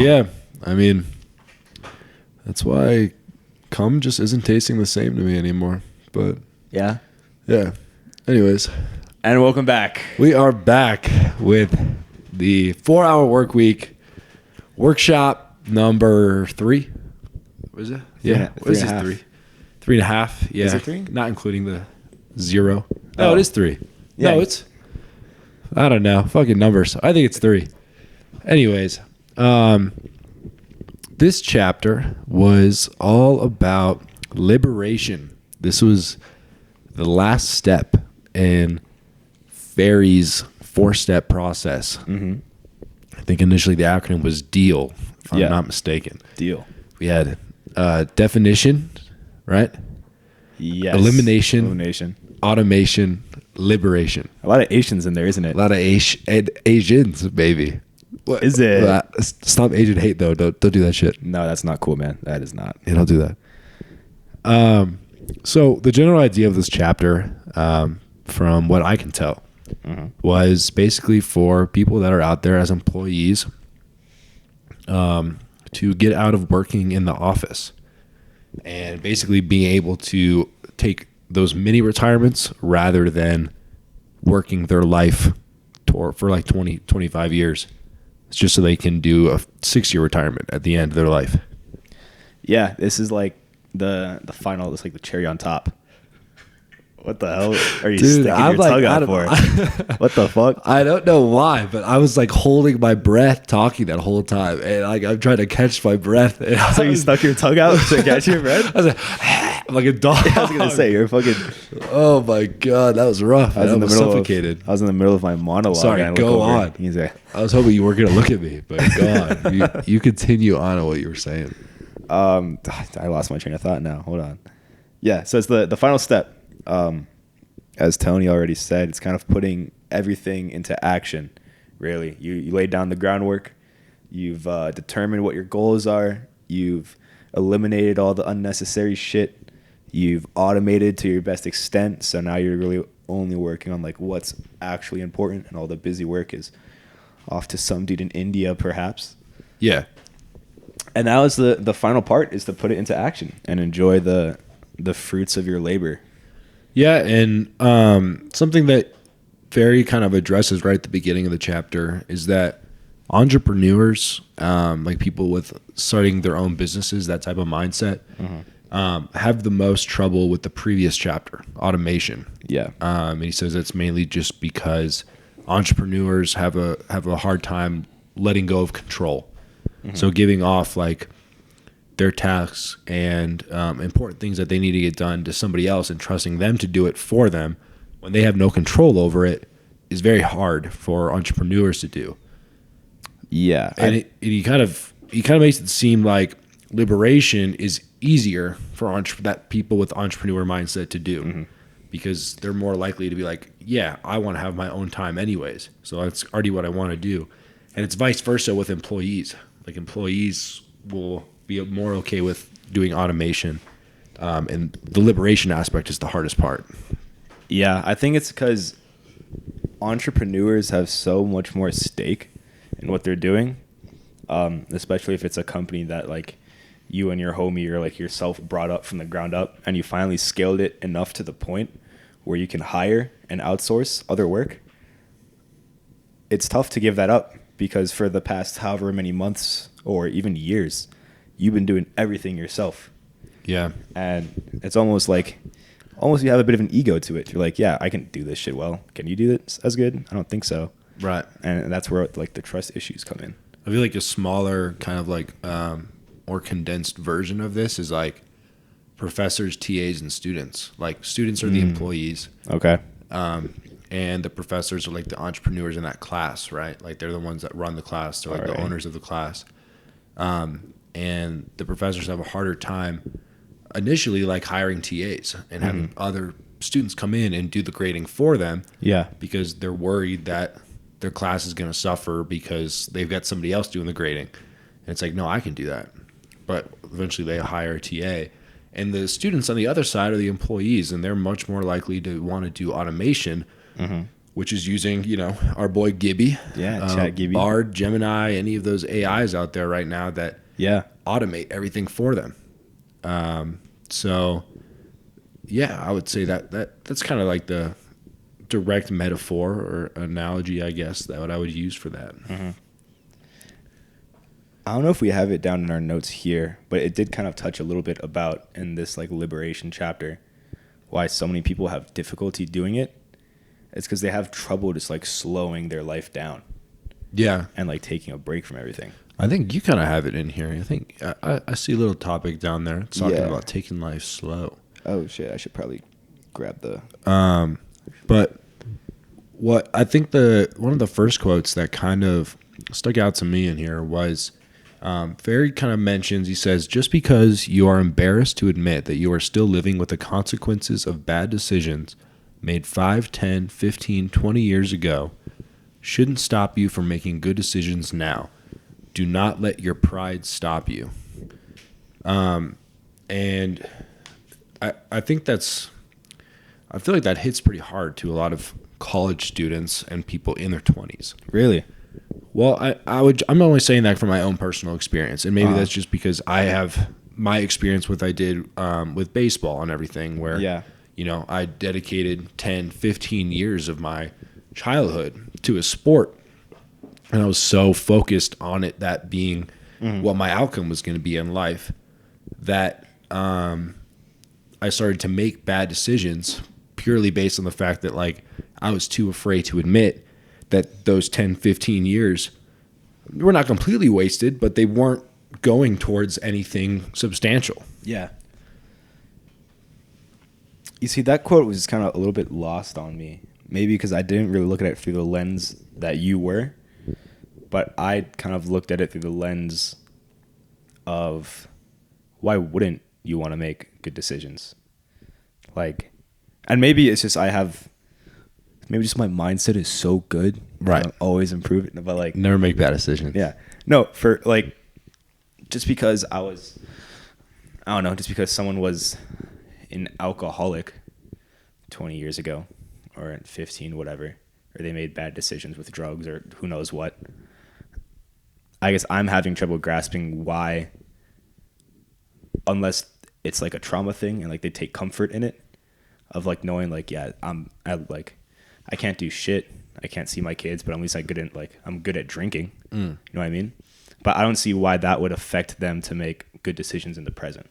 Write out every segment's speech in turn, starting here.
Yeah, I mean, that's why cum just isn't tasting the same to me anymore. But Yeah. Anyways, And welcome back. we are back with the 4-hour work week workshop number 3. What is it? Yeah, what is this? 3? 3.5. Yeah, Is it 3? Not including the 0. No, Oh. it is 3. Yeah. No, it's, I don't know, fucking numbers. I think it's 3. Anyways, this chapter was all about liberation. This was the last step in Ferriss' 4-step process. Mm-hmm. I think initially the acronym was DEAL, if I'm not mistaken. Deal. We had definition, right? Yes. Elimination, automation, liberation. A lot of Asians in there, isn't it? A lot of Asians, baby. What is it? Stop Asian hate, though. Don't do that shit. No, that's not cool, man. That is not. Yeah, don't do that. So the general idea of this chapter, from what I can tell, was basically for people that are out there as employees to get out of working in the office and basically being able to take those mini retirements rather than working their life for like 20, 25 years. It's just so they can do a 6-year retirement at the end of their life. Yeah, this is like the final. It's like the cherry on top. What the hell are you sticking your tongue out for? What the fuck? I don't know why, but I was like holding my breath talking that whole time, and like I'm trying to catch my breath. And So you stuck your tongue out to catch your breath? I was like a dog. I was gonna say you're fucking. Oh my god, that was rough. I was suffocated. I was in the middle of my monologue. Sorry, and I go look over, on. He's like, I was hoping you weren't gonna look at me, but God, you continue on what you were saying. I lost my train of thought now. Hold on. Yeah, so it's the final step. As Tony already said, it's kind of putting everything into action. Really, you laid down the groundwork. You've determined what your goals are. You've eliminated all the unnecessary shit. You've automated to your best extent. So now you're really only working on like what's actually important, and all the busy work is off to some dude in India, perhaps. Yeah. And now is the final part is to put it into action and enjoy the fruits of your labor. Yeah, and something that Ferry kind of addresses right at the beginning of the chapter is that entrepreneurs, like people with starting their own businesses, that type of mindset, have the most trouble with the previous chapter, automation. Yeah. And he says it's mainly just because entrepreneurs have a hard time letting go of control. So giving off like their tasks and important things that they need to get done to somebody else and trusting them to do it for them when they have no control over it is very hard for entrepreneurs to do. Yeah. And he kind of makes it seem like liberation is easier for that people with entrepreneur mindset to do because they're more likely to be like, yeah, I want to have my own time anyways. So that's already what I want to do. And it's vice versa with employees. Like employees will be more okay with doing automation, and the liberation aspect is the hardest part. Yeah, I think it's because entrepreneurs have so much more stake in what they're doing, especially if it's a company that like you and your homie or like yourself brought up from the ground up, and you finally scaled it enough to the point where you can hire and outsource other work. It's tough to give that up because for the past however many months or even years, you've been doing everything yourself. Yeah. And it's almost you have a bit of an ego to it. You're like, yeah, I can do this shit well. Can you do this as good? I don't think so. Right. And that's where like the trust issues come in. I feel like a smaller kind of like more condensed version of this is like professors, TAs, and students. Like students are the employees. Okay. And the professors are like the entrepreneurs in that class, right? Like they're the ones that run the class. They're like the owners of the class. And the professors have a harder time initially like hiring TAs and having other students come in and do the grading for them. Yeah. Because they're worried that their class is going to suffer because they've got somebody else doing the grading. And it's like, no, I can do that. But eventually they hire a TA. And the students on the other side are the employees, and they're much more likely to want to do automation which is using, you know, our boy Gibby. Yeah, Chat Gibby. Bard, Gemini, any of those AIs out there right now that automate everything for them. So, yeah, I would say that's kind of like the direct metaphor or analogy, I guess, that what I would use for that. Mm-hmm. I don't know if we have it down in our notes here, but it did kind of touch a little bit about in this like liberation chapter why so many people have difficulty doing it. It's because they have trouble just like slowing their life down. Yeah. And like taking a break from everything. I think you kind of have it in here. I think I see a little topic down there. It's talking about taking life slow. Oh shit! I should probably grab the. But what I think one of the first quotes that kind of stuck out to me in here was, Ferry kind of mentions. He says, "Just because you are embarrassed to admit that you are still living with the consequences of bad decisions made 5, 10, 15, 20 years ago, shouldn't stop you from making good decisions now. Do not let your pride stop you." And I think I feel like that hits pretty hard to a lot of college students and people in their 20s. Really? Well, I'm only saying that from my own personal experience, and maybe that's just because I have my experience with with baseball and everything, where you know, I dedicated 10, 15 years of my childhood to a sport, and I was so focused on it, that being what my outcome was going to be in life, that I started to make bad decisions purely based on the fact that like I was too afraid to admit that those 10, 15 years were not completely wasted, but they weren't going towards anything substantial. Yeah. You see, that quote was kind of a little bit lost on me. Maybe because I didn't really look at it through the lens that you were, but I kind of looked at it through the lens of why wouldn't you want to make good decisions? Like, and maybe it's just maybe just my mindset is so good. Right. I'm always improving, but like never make bad decisions. Yeah. No, for like, just because just because someone was an alcoholic 20 years ago or 15, whatever, or they made bad decisions with drugs or who knows what, I guess I'm having trouble grasping why, unless it's like a trauma thing and like they take comfort in it, of like knowing like, yeah, I can't do shit. I can't see my kids, but at least I'm good at drinking. You know what I mean? But I don't see why that would affect them to make good decisions in the present,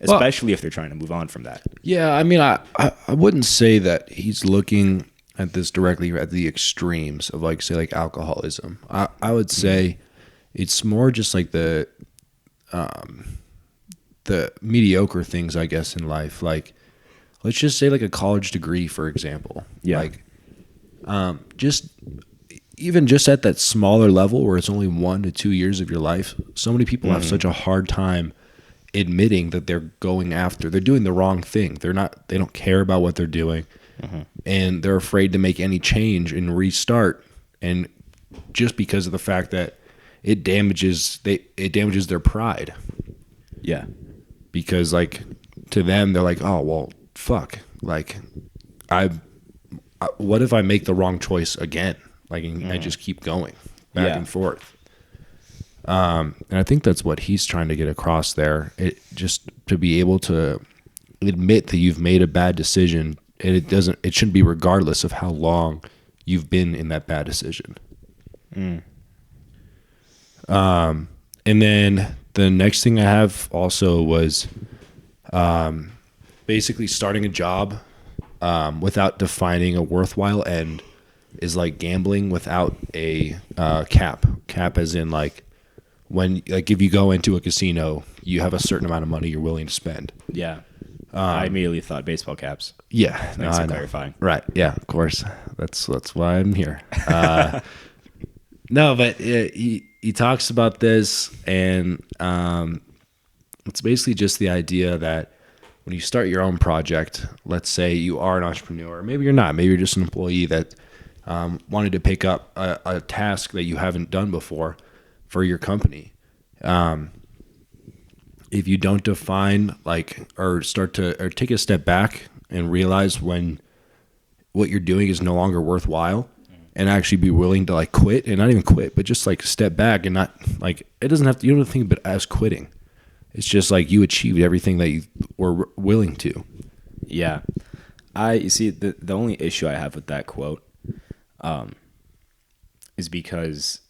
especially if they're trying to move on from that. Yeah, I mean, I wouldn't say that he's looking at this directly at the extremes of like, say, like alcoholism. I would say it's more just like the mediocre things, I guess, in life. Like, let's just say like a college degree, for example. Yeah. Like, just at that smaller level where it's only 1 to 2 years of your life, so many people have such a hard time admitting that they're doing the wrong thing. They don't care about what they're doing, and they're afraid to make any change and restart. And just because of the fact that it damages their pride. Yeah. Because like to them, they're like, oh, well, fuck. Like what if I make the wrong choice again? Like, I just keep going back and forth. And I think that's what he's trying to get across there. It just to be able to admit that you've made a bad decision, and it shouldn't be regardless of how long you've been in that bad decision. And then the next thing I have also was basically starting a job without defining a worthwhile end is like gambling without a cap. Cap as in like when like if you go into a casino, you have a certain amount of money you're willing to spend. Yeah. I immediately thought baseball caps. Yeah. Thanks for clarifying. Right. Yeah, of course. That's why I'm here. No, but he talks about this, and it's basically just the idea that when you start your own project, let's say you are an entrepreneur, maybe you're not, maybe you're just an employee that wanted to pick up a task that you haven't done before for your company. If you don't define or take a step back and realize when what you're doing is no longer worthwhile, and actually be willing to like quit, and not even quit, but just like step back and not like, it doesn't have to, you don't have to think of it as quitting. It's just like you achieved everything that you were willing to. Yeah. You see, the only issue I have with that quote is because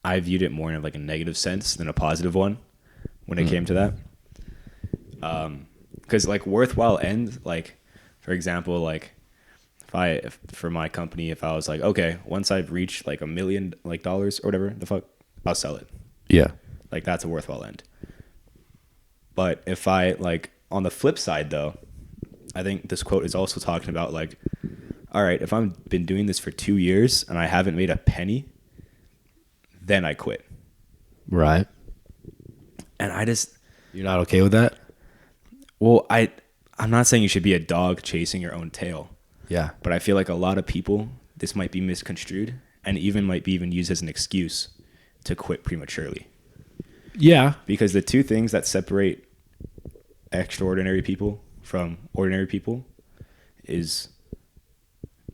I viewed it more in like a negative sense than a positive one when it came to that. Because like worthwhile end, like for example, like if for my company, if I was like, okay, once I've reached like $1 million like dollars or whatever the fuck, I'll sell it. Yeah. Like that's a worthwhile end. But if I like on the flip side though, I think this quote is also talking about like, all right, if I've been doing this for 2 years and I haven't made a penny, then I quit. Right. And You're not okay with that? well, I'm not saying you should be a dog chasing your own tail. Yeah. But I feel like a lot of people, this might be misconstrued and might be even used as an excuse to quit prematurely. Yeah. Because the two things that separate extraordinary people from ordinary people is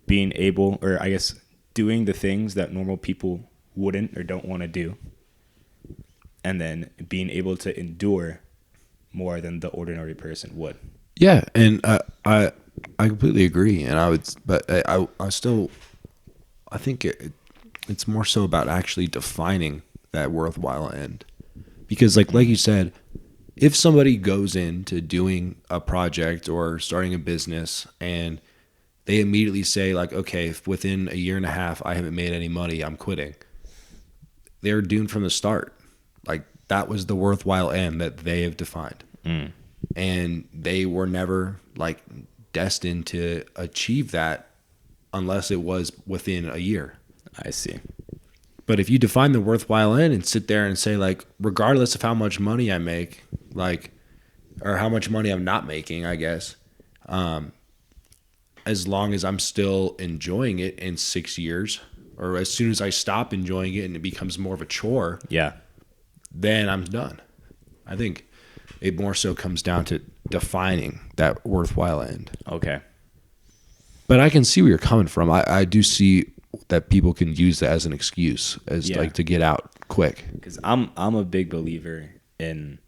being able, or I guess doing the things that normal people wouldn't or don't want to do, and then being able to endure more than the ordinary person would. Yeah, and I completely agree, and I still think it's more so about actually defining that worthwhile end, because like you said, if somebody goes into doing a project or starting a business and they immediately say like, okay, if within a year and a half I haven't made any money, I'm quitting, they're doomed from the start. Like that was the worthwhile end that they have defined. And they were never like destined to achieve that unless it was within a year. I see. But if you define the worthwhile end and sit there and say like, regardless of how much money I make, like, or how much money I'm not making, I guess, as long as I'm still enjoying it in 6 years, or as soon as I stop enjoying it and it becomes more of a chore, Yeah. then I'm done. I think it more so comes down to defining that worthwhile end. Okay. But I can see where you're coming from. I do see that people can use that as an excuse, as like to get out quick. Because I'm a big believer in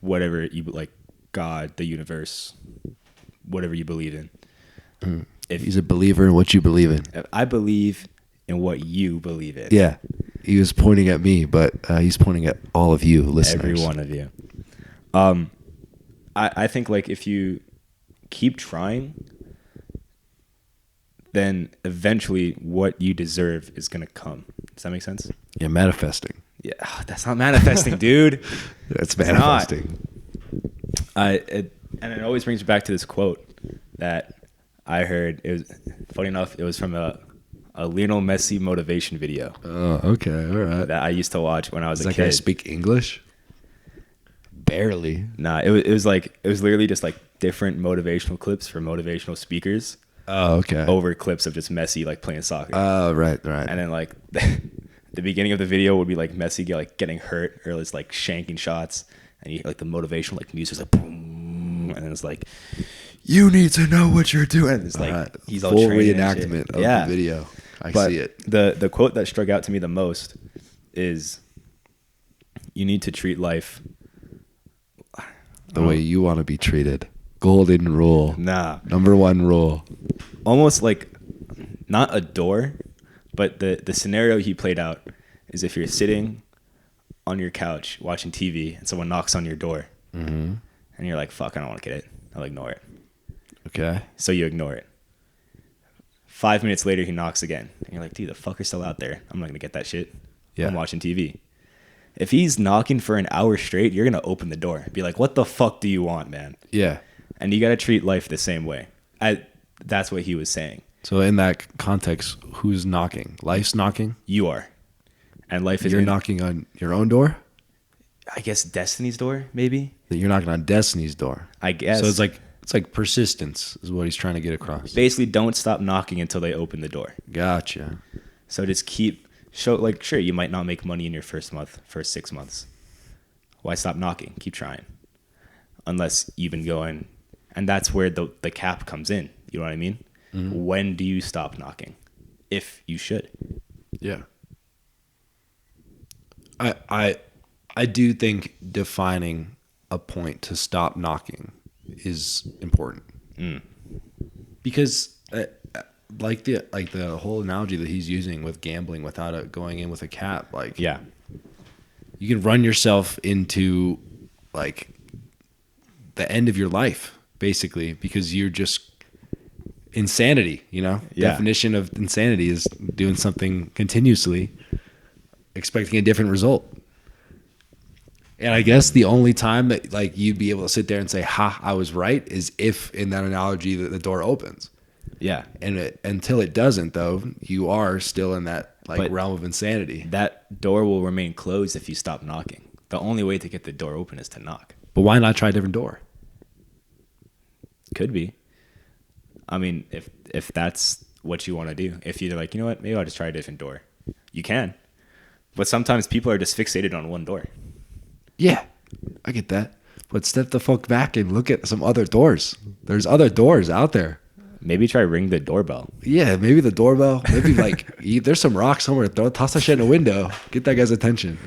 whatever you like, God, the universe, whatever you believe in. If he's a believer in what you believe in. If I believe in what you believe in. Yeah. He was pointing at me, but he's pointing at all of you listeners. Every one of you. I think like if you keep trying, then eventually what you deserve is going to come. Does that make sense? Yeah, manifesting. Yeah, that's not manifesting, dude. That's manifesting. And it always brings me back to this quote that I heard. It was funny enough. It was from a Lionel Messi motivation video. Oh, okay, all right. That I used to watch when I was a Does kid. that guy speak English? Barely. Nah, it was literally just like different motivational clips for motivational speakers. Oh, okay. Over clips of just Messi like playing soccer. Oh, right. And then like the beginning of the video would be like Messi getting hurt or just like shanking shots, and you like the motivational like music is like boom, and then it's like, you need to know what you're doing. It's like he's all full training reenactment of the video. I see it. The quote that struck out to me the most is, you need to treat life the way you want to be treated. Golden rule. Nah. Number one rule. Almost like not a door, but the scenario he played out is if you're sitting on your couch watching TV and someone knocks on your door, and you're like, fuck, I don't want to get it. I'll ignore it. Okay. So you ignore it. 5 minutes later, he knocks again. And you're like, dude, the fucker's still out there. I'm not going to get that shit. Yeah. I'm watching TV. If he's knocking for an hour straight, you're going to open the door. Be like, what the fuck do you want, man? Yeah. And you got to treat life the same way. That's what he was saying. So in that context, who's knocking? Life's knocking? You are. And life is... You're knocking on your own door? I guess destiny's door, maybe? You're knocking on destini's door. I guess. So it's like persistence is what he's trying to get across. Basically, don't stop knocking until they open the door. Gotcha. So just sure, you might not make money in your first 6 months. Why stop knocking? Keep trying. Unless you've been going... And that's where the cap comes in. You know what I mean? Mm-hmm. When do you stop knocking? If you should. Yeah. I do think defining a point to stop knocking is important. Because like the whole analogy that he's using with gambling without going in with a cap, like Yeah. you can run yourself into like the end of your life basically because you're just insanity, Yeah. Definition of insanity is doing something continuously expecting a different result. And I guess the only time that like you'd be able to sit there and say, "Ha, I was right," is if in that analogy that the door opens. Yeah. And until it doesn't, though, you are still in that realm of insanity. That door will remain closed if you stop knocking. The only way to get the door open is to knock. But why not try a different door? Could be. I mean, if that's what you want to do, if you're like, you know what, maybe I'll just try a different door. You can. But sometimes people are just fixated on one door. Yeah, I get that. But step the fuck back and look at some other doors. There's other doors out there. Maybe try ring the doorbell. Yeah, maybe the doorbell. Maybe like there's some rock somewhere. Toss that shit in a window. Get that guy's attention.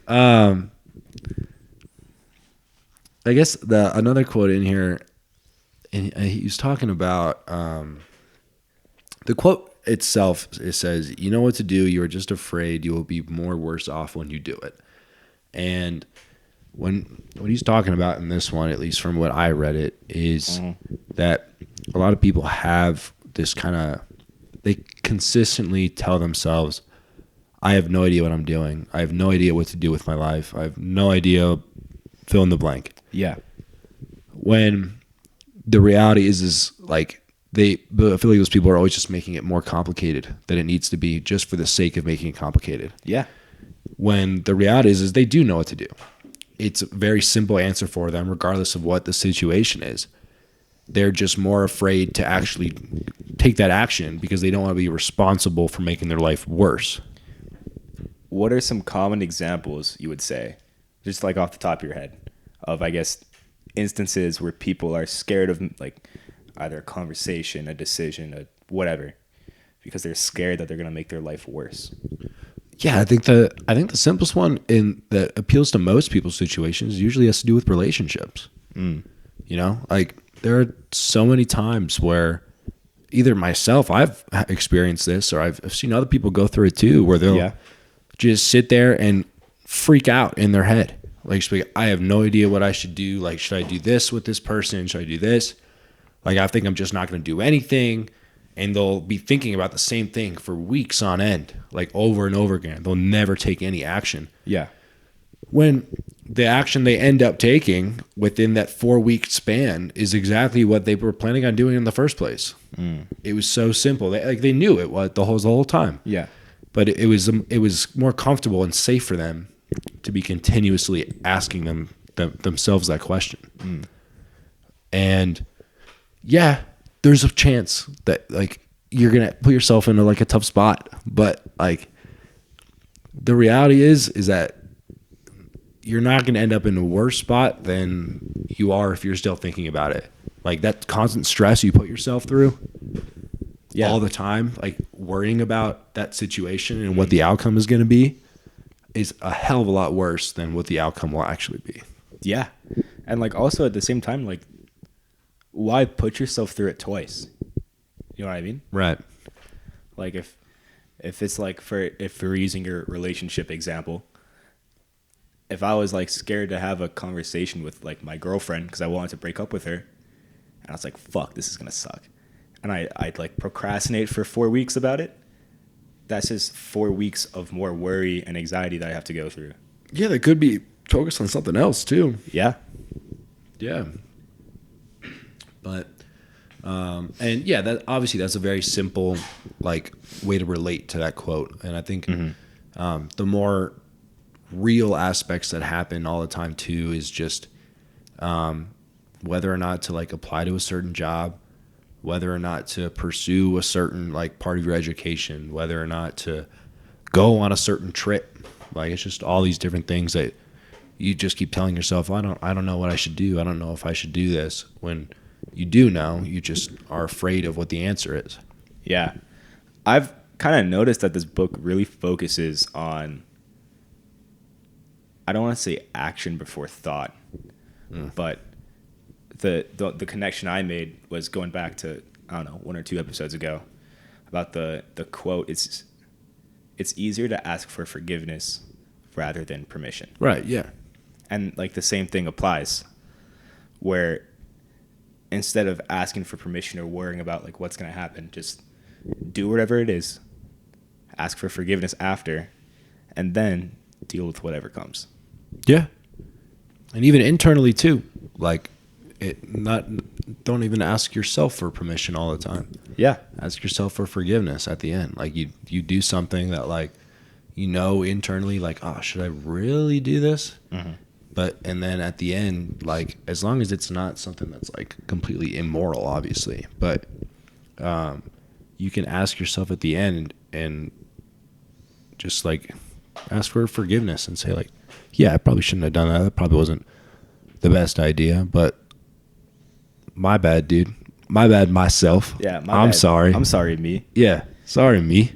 I guess another quote in here, and he was talking about the quote itself. It says, "You know what to do. You are just afraid you will be more worse off when you do it." And when what he's talking about in this one, at least from what I read it, is that a lot of people have this they consistently tell themselves, I have no idea what I'm doing. I have no idea what to do with my life. I have no idea, fill in the blank. Yeah. When the reality is like I feel like those people are always just making it more complicated than it needs to be just for the sake of making it complicated. Yeah. When the reality is they do know what to do. It's a very simple answer for them, regardless of what the situation is. They're just more afraid to actually take that action because they don't want to be responsible for making their life worse. What are some common examples you would say, just like off the top of your head, of, I guess, instances where people are scared of like either a conversation, a decision, a whatever, because they're scared that they're going to make their life worse? Yeah, I think the simplest one that appeals to most people's situations usually has to do with relationships. Like there are so many times where either myself, I've experienced this, or I've seen other people go through it too, where they'll just sit there and freak out in their head. Like, I have no idea what I should do. Like, should I do this with this person? Should I do this? Like, I think I'm just not going to do anything. And they'll be thinking about the same thing for weeks on end, like over and over again. They'll never take any action. Yeah. When the action they end up taking within that 4-week span is exactly what they were planning on doing in the first place. It was so simple. They knew it the whole time. Yeah. But it was more comfortable and safe for them to be continuously asking themselves that question. And yeah, there's a chance that like you're gonna put yourself into like a tough spot, but like the reality is that you're not gonna end up in a worse spot than you are if you're still thinking about it. Like that constant stress you put yourself through all the time, like worrying about that situation and what the outcome is gonna be, is a hell of a lot worse than what the outcome will actually be. Yeah. And like also at the same time, like, why put yourself through it twice? You know what I mean? Right. Like if it's like if we're using your relationship example, if I was like scared to have a conversation with like my girlfriend because I wanted to break up with her, and I was like, fuck, this is gonna suck, and I'd like procrastinate for 4 weeks about it, that's just 4 weeks of more worry and anxiety that I have to go through. Yeah, they could be focused on something else too. Yeah. But and yeah, that obviously that's a very simple like way to relate to that quote. And I think the more real aspects that happen all the time too is just whether or not to like apply to a certain job, whether or not to pursue a certain like part of your education, whether or not to go on a certain trip. Like it's just all these different things that you just keep telling yourself, I don't know what I should do. I don't know if I should do this, when You do know, you just are afraid of what the answer is. Yeah. I've kind of noticed that this book really focuses on, I don't want to say action before thought, but the connection I made was going back to, I don't know, 1 or 2 episodes ago about the quote, it's easier to ask for forgiveness rather than permission. Right, yeah. And like the same thing applies, where instead of asking for permission or worrying about like what's going to happen, just do whatever it is, ask for forgiveness after, and then deal with whatever comes. Yeah. And even internally too. Like don't even ask yourself for permission all the time. Yeah. Ask yourself for forgiveness at the end. Like you do something that like, internally, like, oh, should I really do this? Mm-hmm. And then at the end, like, as long as it's not something that's like completely immoral, obviously, but you can ask yourself at the end and just like ask for forgiveness and say like, yeah, I probably shouldn't have done that. That probably wasn't the best idea, but my bad, dude. My bad, myself. Yeah, I'm sorry. I'm sorry, me. Yeah, sorry, me.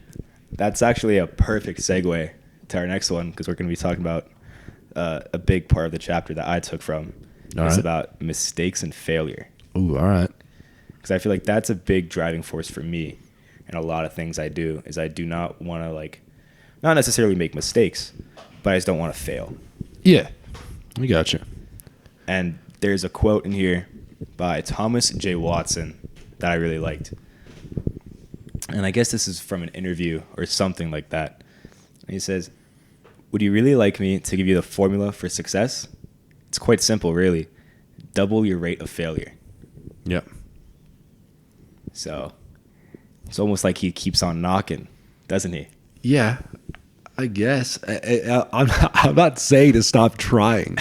That's actually a perfect segue to our next one, because we're going to be talking about a big part of the chapter that I took from. It's about mistakes and failure. Ooh, all right. Because I feel like that's a big driving force for me and a lot of things I do, is I do not want to, like, not necessarily make mistakes, but I just don't want to fail. Yeah, we got you. And there's a quote in here by Thomas J. Watson that I really liked. And I guess this is from an interview or something like that. And he says, "Would you really like me to give you the formula for success? It's quite simple, really. Double your rate of failure." Yep. So it's almost like he keeps on knocking, doesn't he? Yeah, I guess. I'm not saying to stop trying.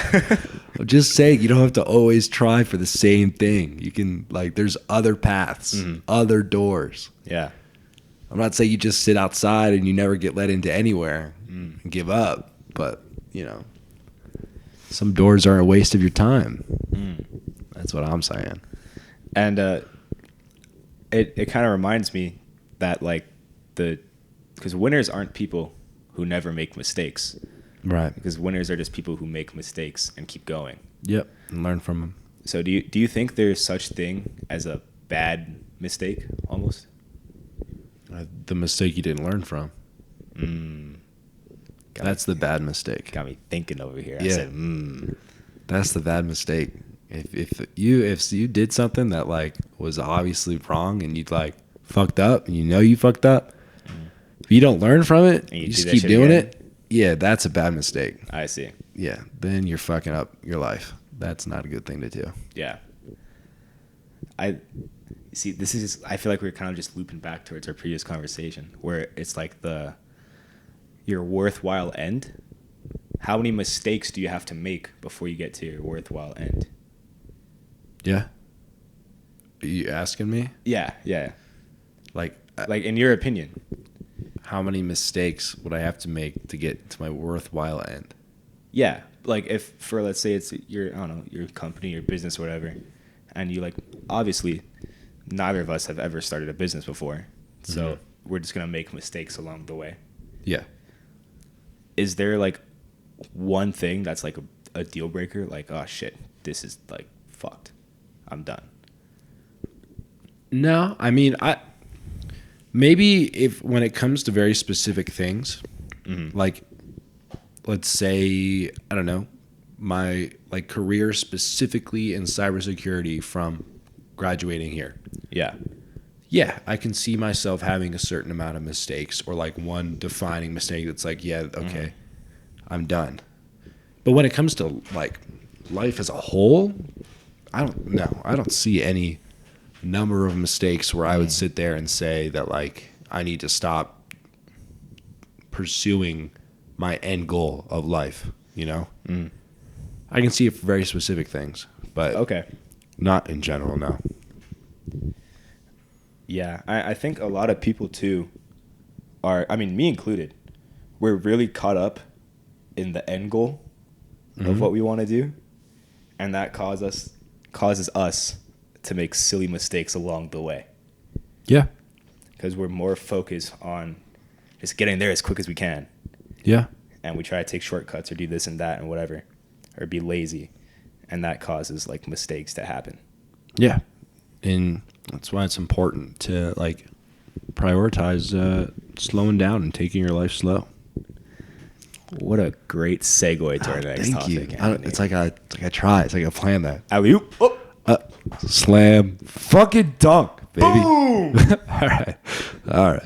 I'm just saying you don't have to always try for the same thing. You can, like, there's other paths, other doors. Yeah. I'm not saying you just sit outside and you never get let into anywhere and give up. But, some doors aren't a waste of your time. That's what I'm saying. And it kind of reminds me that, like, because winners aren't people who never make mistakes. Right. Because winners are just people who make mistakes and keep going. Yep. And learn from them. So do you think there's such thing as a bad mistake, almost? The mistake you didn't learn from. That's the bad mistake. Got me thinking over here. Yeah. I said, That's the bad mistake. If you did something that, like, was obviously wrong and you'd, like, fucked up and you fucked up, if you don't learn from it, you just keep doing it, yeah, that's a bad mistake. I see. Yeah, then you're fucking up your life. That's not a good thing to do. Yeah. I see. This is. I feel like we're kind of just looping back towards our previous conversation, where it's like your worthwhile end. How many mistakes do you have to make before you get to your worthwhile end? Yeah. Are you asking me? Yeah. Like in your opinion, how many mistakes would I have to make to get to my worthwhile end? Yeah. Like, if, for, let's say it's your company, your business, whatever, and you, like, obviously neither of us have ever started a business before, so we're just going to make mistakes along the way. Yeah. Is there, like, one thing that's, like, a deal breaker? Like, oh, shit, this is, like, fucked. I'm done. No, I mean, maybe if when it comes to very specific things, like, let's say, I don't know, my, like, career specifically in cybersecurity from graduating here. Yeah. Yeah, I can see myself having a certain amount of mistakes, or like one defining mistake that's like, yeah, okay, I'm done. But when it comes to, like, life as a whole, I don't see any number of mistakes where I would sit there and say that, like, I need to stop pursuing my end goal of life, I can see it for very specific things, but not in general, no. Yeah, I think a lot of people too are, I mean, me included, we're really caught up in the end goal of what we want to do, and that causes us to make silly mistakes along the way. Yeah. Because we're more focused on just getting there as quick as we can. Yeah. And we try to take shortcuts or do this and that and whatever, or be lazy. And that causes like mistakes to happen. Yeah. And that's why it's important to like prioritize slowing down and taking your life slow. What a great segue to our next topic. It's like I try. It's like I plan that. Alley-oop. Oh. Slam. Fucking dunk, baby. Boom. All right.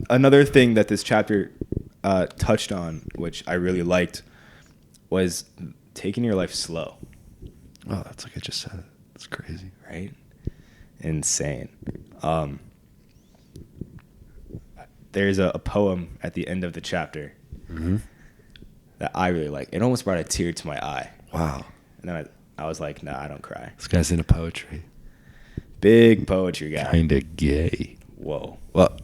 Another thing that this chapter touched on, which I really liked, was taking your life slow. Oh, that's like I just said it. That's crazy. Right? Insane. There's a poem at the end of the chapter that I really like. It almost brought a tear to my eye. Wow. And then I was like, nah, I don't cry. This guy's into poetry. Big poetry guy. Kinda gay. Whoa. Well.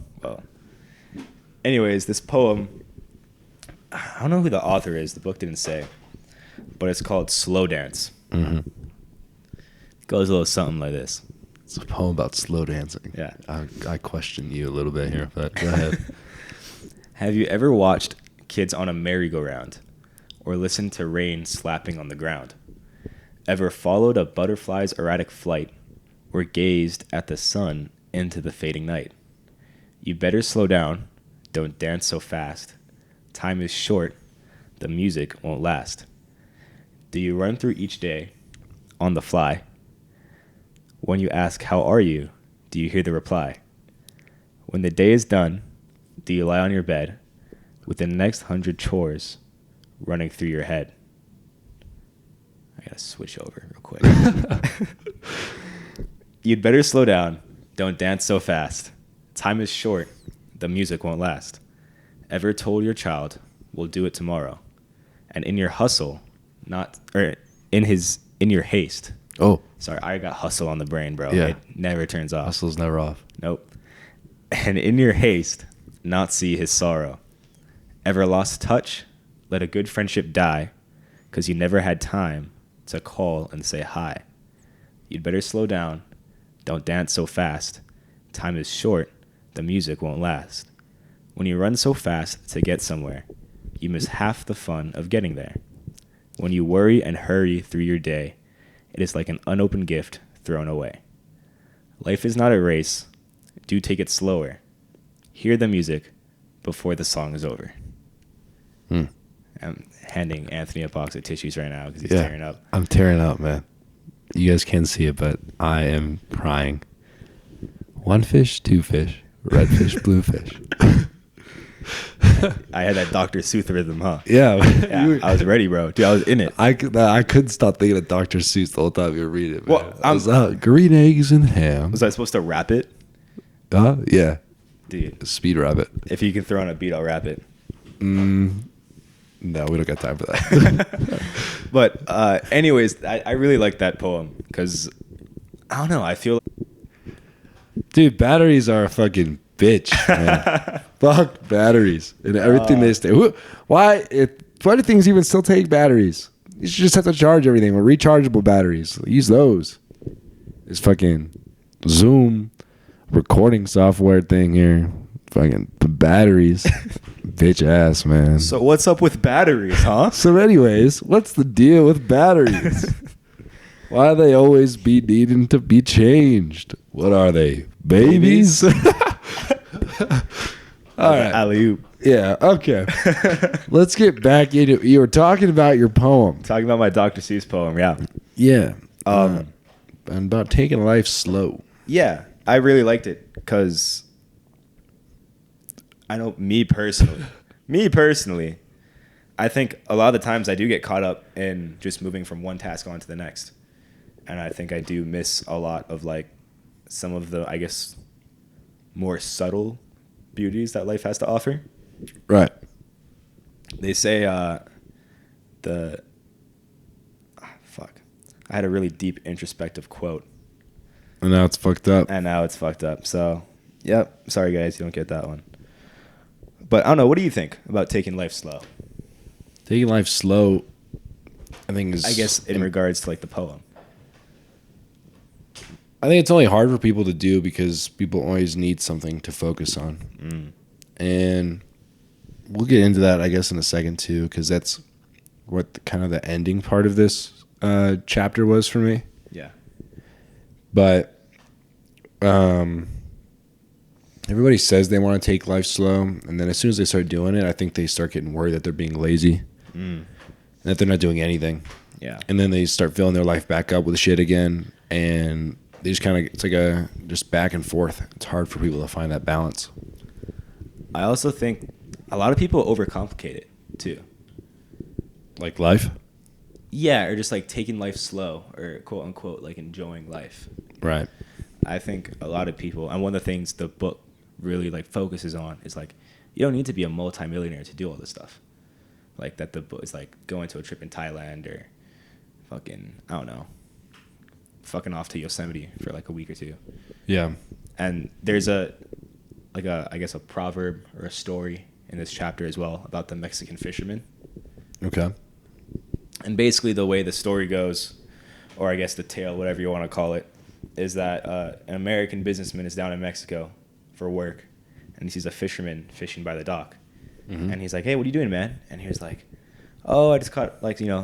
Anyways, this poem, I don't know who the author is. The book didn't say. But it's called Slow Dance. Mm-hmm. It goes a little something like this. It's a poem about slow dancing. Yeah. I question you a little bit here, but go ahead. Have you ever watched kids on a merry-go-round or listened to rain slapping on the ground? Ever followed a butterfly's erratic flight or gazed at the sun into the fading night? You better slow down. Don't dance so fast. Time is short. The music won't last. Do you run through each day on the fly? When you ask, how are you? Do you hear the reply? When the day is done, do you lie on your bed with the next 100 chores running through your head? I gotta switch over real quick. You'd better slow down. Don't dance so fast. Time is short. The music won't last. Ever told your child, we'll do it tomorrow? And in your hustle, in your haste. Oh. Sorry, I got hustle on the brain, bro. Yeah. It never turns off. Hustle's never off. Nope. And in your haste, not see his sorrow. Ever lost touch? Let a good friendship die, 'cause you never had time to call and say hi. You'd better slow down. Don't dance so fast. Time is short. The music won't last. When you run so fast to get somewhere, you miss half the fun of getting there. When you worry and hurry through your day, it is like an unopened gift thrown away. Life is not a race. Do take it slower. Hear the music before the song is over. I'm handing Anthony a box of tissues right now because he's tearing up. I'm tearing up, man. You guys can't see it, but I am crying. One fish, two fish, red fish, blue fish. I had that Dr. Seuss rhythm, huh? Yeah. I was ready, bro. Dude, I was in it. I couldn't stop thinking of Dr. Seuss the whole time you were reading it, man. Well, I was green eggs and ham. Was I supposed to rap it? Yeah. Dude. Speed rabbit. If you can throw on a beat, I'll rap it. No, we don't got time for that. But anyways, I really like that poem because, I don't know, I feel... Dude, batteries are a fucking bitch, man. Fuck batteries and everything they stay. Why do things even still take batteries? You should just have to charge everything with rechargeable batteries. Use those. This fucking Zoom recording software thing here. Fucking batteries. Bitch ass, man. So what's up with batteries, huh? So anyways, what's the deal with batteries? Why they always be needing to be changed? What are they? Babies? All right. Alley-oop. Yeah, okay. Let's get back into it. You were talking about your poem. Talking about my Dr. Seuss poem, yeah. Yeah. And about taking life slow. Yeah, I really liked it because I know me personally, I think a lot of the times I do get caught up in just moving from one task on to the next. And I think I do miss a lot of like some of the, I guess, more subtle beauties that life has to offer. Right. They say I had a really deep introspective quote. And now it's fucked up. So, yep. Sorry, guys. You don't get that one. But I don't know. What do you think about taking life slow? Taking life slow, I think is... I guess in regards to like the poem. I think it's only hard for people to do because people always need something to focus on. And we'll get into that, I guess, in a second too, because that's what kind of the ending part of this chapter was for me. Yeah. But everybody says they want to take life slow, and then as soon as they start doing it, I think they start getting worried that they're being lazy and that they're not doing anything. Yeah. And then they start filling their life back up with shit again, and they just kind of, it's like a just back and forth. It's hard for people to find that balance. I also think a lot of people overcomplicate it too. Like life? Yeah, or just like taking life slow, or quote unquote like enjoying life. Right. I think a lot of people, and one of the things the book really like focuses on is like, you don't need to be a multimillionaire to do all this stuff. Like that the book is like going to a trip in Thailand or fucking, I don't know, fucking off to Yosemite for like a week or two. Yeah. And there's I guess a proverb or a story in this chapter as well about the Mexican fisherman. Okay. And basically the way the story goes, or I guess the tale, whatever you want to call it, is that an American businessman is down in Mexico for work, and he sees a fisherman fishing by the dock. Mm-hmm. And he's like, "Hey, what are you doing, man?" And he was like, "Oh, I just caught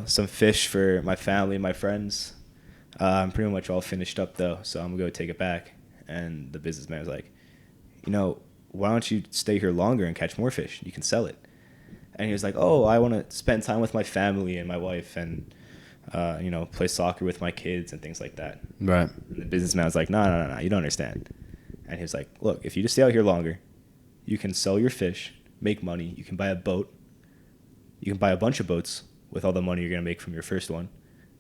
some fish for my family and my friends. I'm pretty much all finished up though, so I'm gonna go take it back." And the businessman was like, "Why don't you stay here longer and catch more fish? You can sell it." And he was like, "Oh, I want to spend time with my family and my wife and play soccer with my kids and things like that." Right. And the businessman was like, no, you don't understand. And he was like, "Look, if you just stay out here longer, you can sell your fish, make money. You can buy a boat. You can buy a bunch of boats with all the money you're going to make from your first one.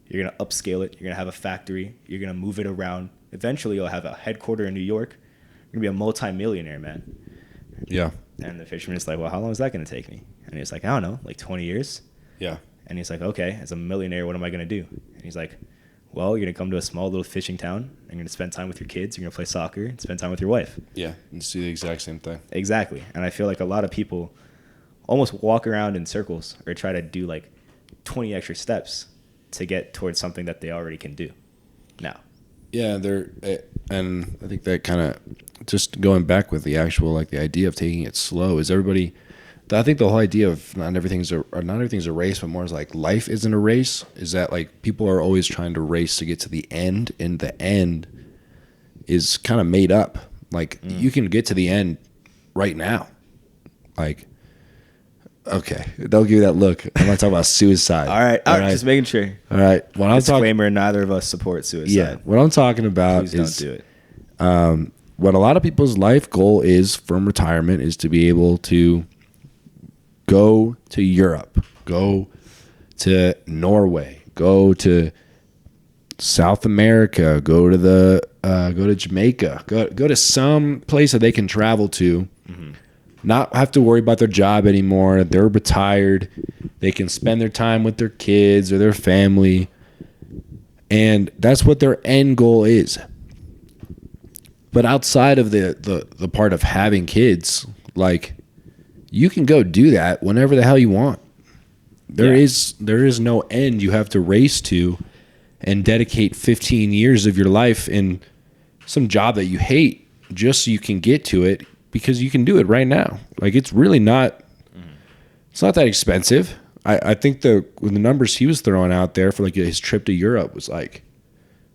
You're going to upscale it. You're going to have a factory. You're going to move it around. Eventually, you'll have a headquarter in New York. You're going to be a multi-millionaire, man." Yeah. And the fisherman is like, "Well, how long is that going to take me?" And he's like, "I don't know, like 20 years. Yeah. And he's like, "Okay, as a millionaire, what am I going to do?" And he's like, "Well, you're going to come to a small little fishing town, and you're going to spend time with your kids, you're going to play soccer, and spend time with your wife." Yeah, and do the exact same thing. Exactly. And I feel like a lot of people almost walk around in circles or try to do like 20 extra steps to get towards something that they already can do now. Yeah, and I think that kind of, just going back with the actual, like the idea of taking it slow is everybody, I think the whole idea of not everything's a race, but more is like life isn't a race, is that like people are always trying to race to get to the end, and the end is kind of made up. Like you can get to the end right now. Like, okay, don't give me that look. I'm not talking about suicide. All right, just making sure. All right, when I'm talking, disclaimer: neither of us support suicide. Yeah, what I'm talking about Please is don't do it. What a lot of people's life goal is from retirement is to be able to go to Europe, go to Norway, go to South America, go to Jamaica, go to some place that they can travel to, not have to worry about their job anymore. They're retired. They can spend their time with their kids or their family, and that's what their end goal is. But outside of the part of having kids, like, you can go do that whenever the hell you want. There is no end you have to race to and dedicate 15 years of your life in some job that you hate just so you can get to it, because you can do it right now. Like, it's really not, it's not that expensive. I think the numbers he was throwing out there for like his trip to Europe was like,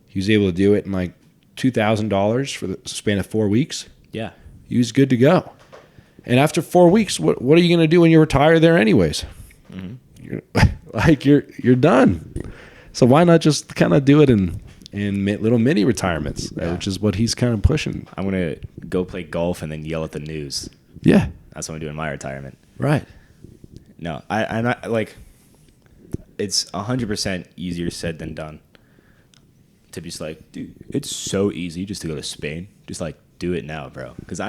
he was able to do it in like $2,000 for the span of 4 weeks. Yeah. He was good to go. And after 4 weeks, what are you going to do when you retire there anyways? You're done. So why not just kind of do it in little mini retirements, which is what he's kind of pushing. I'm going to go play golf and then yell at the news. Yeah. That's what I'm doing in my retirement. Right. No, I'm not, like, it's 100% easier said than done to be just like, dude, it's so easy just to go to Spain. Just like, do it now, bro. Because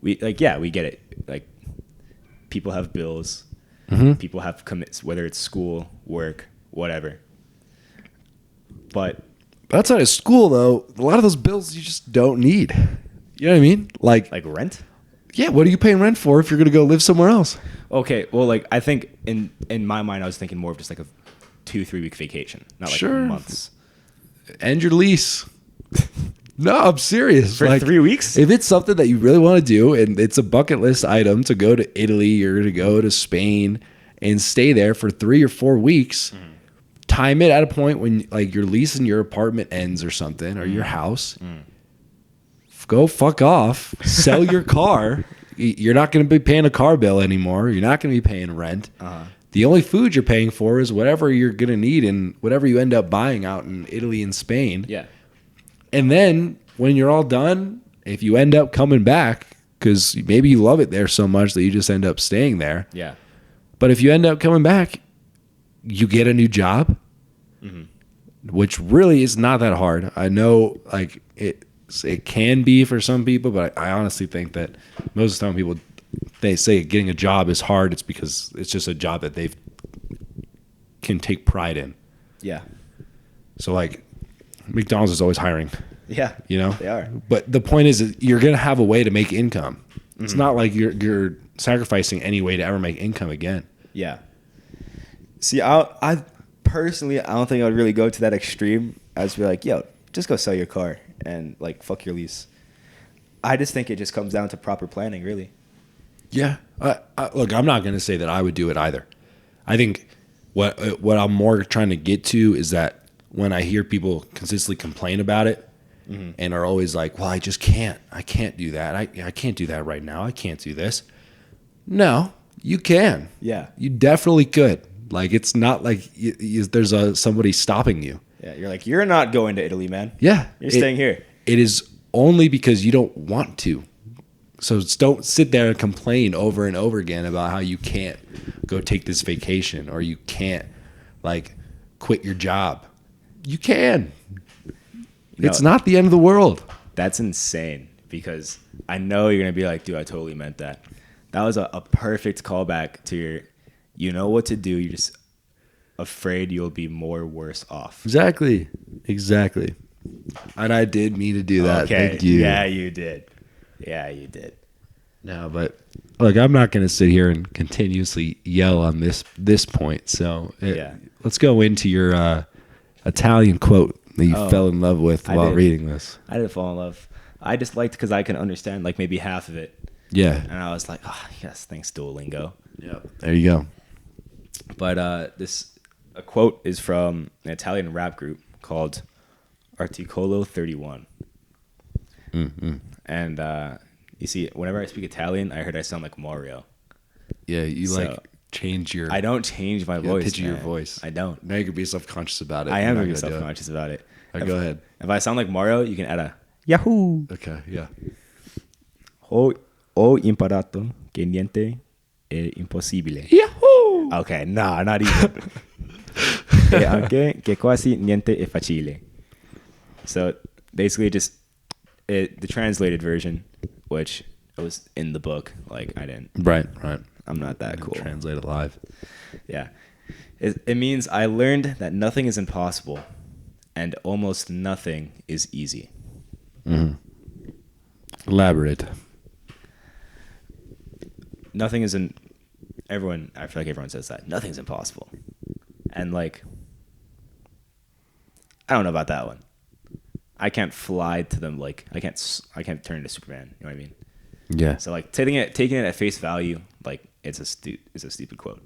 we get it. Like, people have bills. Mm-hmm. People have commits, whether it's school, work, whatever. But outside of school, though, a lot of those bills you just don't need. You know what I mean? Like rent? Yeah, what are you paying rent for if you're going to go live somewhere else? Okay, well, like, I think in my mind, I was thinking more of just like a 2-3 week vacation, not like months. End your lease. No, I'm serious. For 3 weeks? If it's something that you really want to do and it's a bucket list item to go to Italy or to go to Spain and stay there for 3 or 4 weeks, time it at a point when like your lease in your apartment ends or something, or your house. Go fuck off. Sell your car. You're not going to be paying a car bill anymore. You're not going to be paying rent. The only food you're paying for is whatever you're going to need and whatever you end up buying out in Italy and Spain. Yeah. And then when you're all done, if you end up coming back, because maybe you love it there so much that you just end up staying there. Yeah. But if you end up coming back, you get a new job, which really is not that hard. I know like it can be for some people, but I honestly think that most of the time people, they say getting a job is hard. It's because it's just a job that they can take pride in. Yeah. So like McDonald's is always hiring. Yeah. You know? They are. But the point is that you're going to have a way to make income. It's not like you're sacrificing any way to ever make income again. Yeah. See, I personally, I don't think I would really go to that extreme as be like, yo, just go sell your car and like fuck your lease. I just think it just comes down to proper planning, really. Yeah. Look, I'm not going to say that I would do it either. I think what I'm more trying to get to is that when I hear people consistently complain about it and are always like, well, I just can't. I can't do that. I can't do that right now. I can't do this. No, you can. Yeah. You definitely could. Like, it's not like there's somebody stopping you. Yeah, you're like, you're not going to Italy, man. Yeah. You're staying here. It is only because you don't want to. So don't sit there and complain over and over again about how you can't go take this vacation or you can't, like, quit your job. You can. It's not the end of the world. That's insane because I know you're going to be like, dude, I totally meant that. That was a perfect callback to your, you know what to do. You're just afraid you'll be more worse off. Exactly. And I did mean to do that. Okay. Thank you. Yeah, you did. No, but look, I'm not going to sit here and continuously yell on this point. So let's go into your Italian quote that you fell in love with while reading this. I didn't fall in love. I just liked because I can understand like maybe half of it. Yeah. And I was like, oh, yes, thanks, Duolingo. Yeah. There you go. But a quote is from an Italian rap group called Articolo 31. And you see, whenever I speak Italian, I heard I sound like Mario. Yeah, you change your... I don't change my voice. Pitch of your voice. I don't. Now you can be self-conscious about it. I am going to be self-conscious about it. Right, go ahead. If I sound like Mario, you can add a Yahoo! Okay, yeah. Ho imparato che niente è impossibile. Yahoo! Okay, nah, not even. E anche che quasi niente è facile. So basically just the translated version, which was in the book. Like I didn't. Right. I'm not that cool. Translate it live. Yeah. It means I learned that nothing is impossible and almost nothing is easy. Elaborate. Nothing is I feel like everyone says that. Nothing's impossible. And like, I don't know about that one. I can't fly to them. Like I can't turn into Superman. You know what I mean? Yeah. So like taking it at face value, like it's a stupid quote.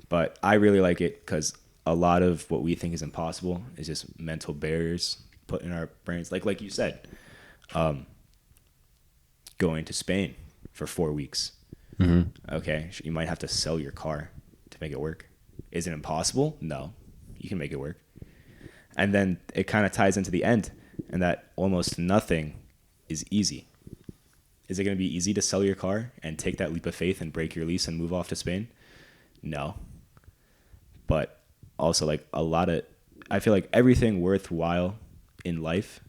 But I really like it because a lot of what we think is impossible is just mental barriers put in our brains. Like you said, going to Spain for 4 weeks. Okay, you might have to sell your car to make it work. Is it impossible? No, you can make it work. And then it kind of ties into the end, and that almost nothing is easy. Is it going to be easy to sell your car and take that leap of faith and break your lease and move off to Spain? No. But also, like I feel like everything worthwhile in life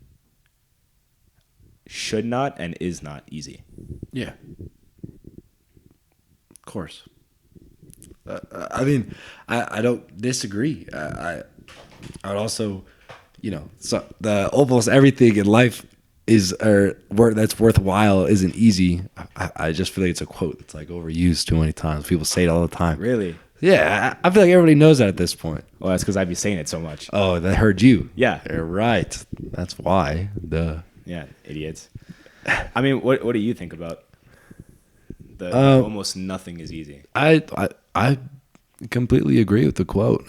should not and is not easy. Yeah. Of course. I mean, I don't disagree. I would also, so the almost everything in life that's worthwhile isn't easy. I just feel like it's a quote that's like overused too many times. People say it all the time. Really? Yeah, I feel like everybody knows that at this point. Well, that's because I'd be saying it so much. Oh, that heard you. Yeah. You're right. That's why. Duh. Yeah, idiots. I mean, what do you think about the almost nothing is easy? I completely agree with the quote.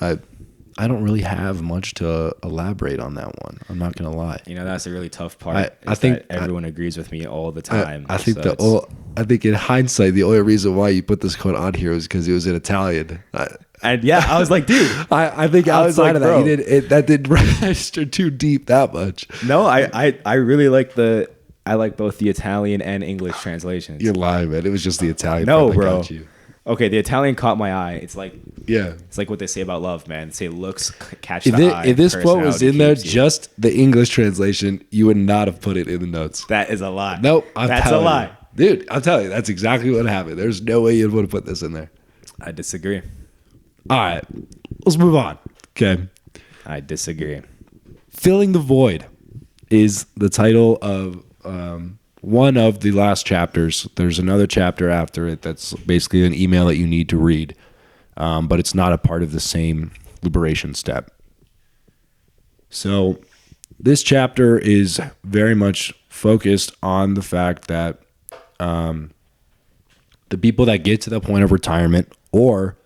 I don't really have much to elaborate on that one. I'm not gonna lie. You know, that's the really tough part. I think that everyone agrees with me all the time. I think I think in hindsight, the only reason why you put this quote on here was because it was in Italian. And yeah, I was like, dude. I think outside of that, bro. that didn't register too deep that much. No, I really like both the Italian and English translations. You're lying, man. It was just the Italian. No, part that bro. got you. Okay, the Italian caught my eye. It's like Yeah. It's like what they say about love, man. They say looks catch the eye. If this quote was in there, keeps you. just the English translation, you would not have put it in the notes. That is a lie. Nope. That's a lie. Dude, I'll tell you, that's exactly what happened. There's no way you'd want to put this in there. I disagree. All right. Let's move on. Okay. I disagree. Filling the Void is the title of one of the last chapters. There's another chapter after it that's basically an email that you need to read, but it's not a part of the same liberation step. So this chapter is very much focused on the fact that the people that get to the point of retirement or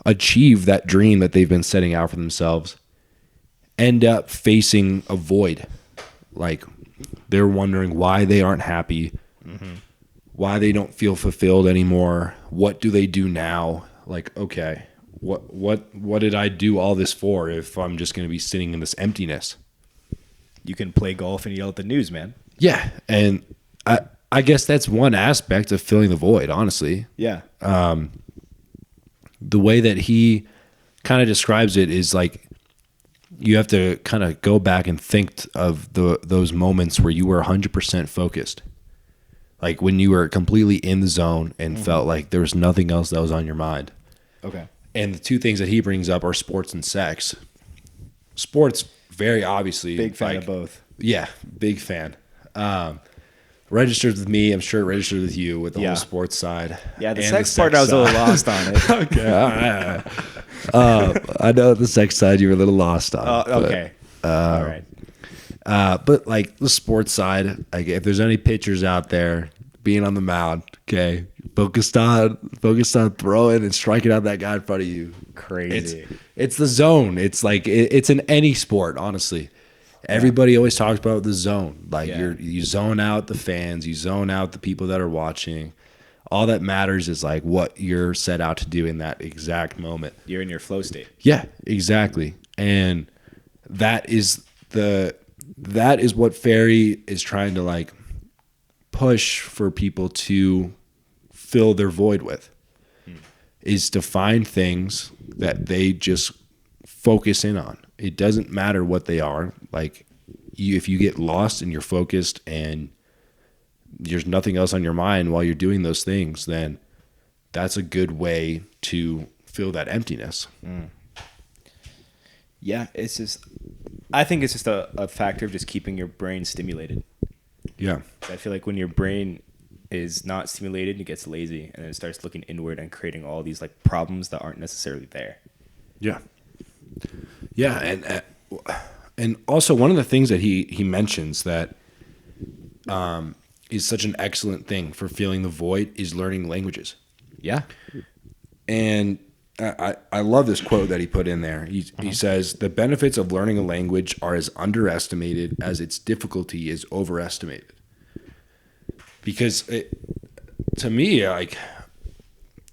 achieve that dream that they've been setting out for themselves end up facing a void. Like, they're wondering why they aren't happy, why they don't feel fulfilled anymore. What do they do now? Like, okay, what did I do all this for if I'm just going to be sitting in this emptiness? You can play golf and yell at the news, man. Yeah, and I guess that's one aspect of filling the void, honestly. Yeah. The way that he kind of describes it is like you have to kind of go back and think of those moments where you were 100% focused. Like when you were completely in the zone and felt like there was nothing else that was on your mind. Okay. And the two things that he brings up are sports and sex. Sports, very obviously. Big fan of both. Yeah, big fan. Registered with me. I'm sure it registered with you with the whole sports side. Yeah, the sex part, I was a little lost on it. Okay. All right. I know the sex side you were a little lost on. Okay. All right. But like the sports side, like if there's any pitchers out there being on the mound, okay, focused on throwing and striking out that guy in front of you. Crazy. It's the zone. It's like it's in any sport, honestly. Everybody always talks about the zone. Like you zone out the fans, you zone out the people that are watching. All that matters is like what you're set out to do in that exact moment. You're in your flow state. Yeah, exactly. And that is what Ferry is trying to like push for people to fill their void with. Is to find things that they just focus in on. It doesn't matter what they are. Like if you get lost and you're focused and there's nothing else on your mind while you're doing those things, then that's a good way to fill that emptiness. Yeah, I think it's just a factor of just keeping your brain stimulated. Yeah. I feel like when your brain is not stimulated, it gets lazy and then it starts looking inward and creating all these like problems that aren't necessarily there. Yeah. Yeah, and also one of the things that he mentions that is such an excellent thing for filling the void is learning languages. Yeah. And I love this quote that he put in there. He says, the benefits of learning a language are as underestimated as its difficulty is overestimated. Because to me, like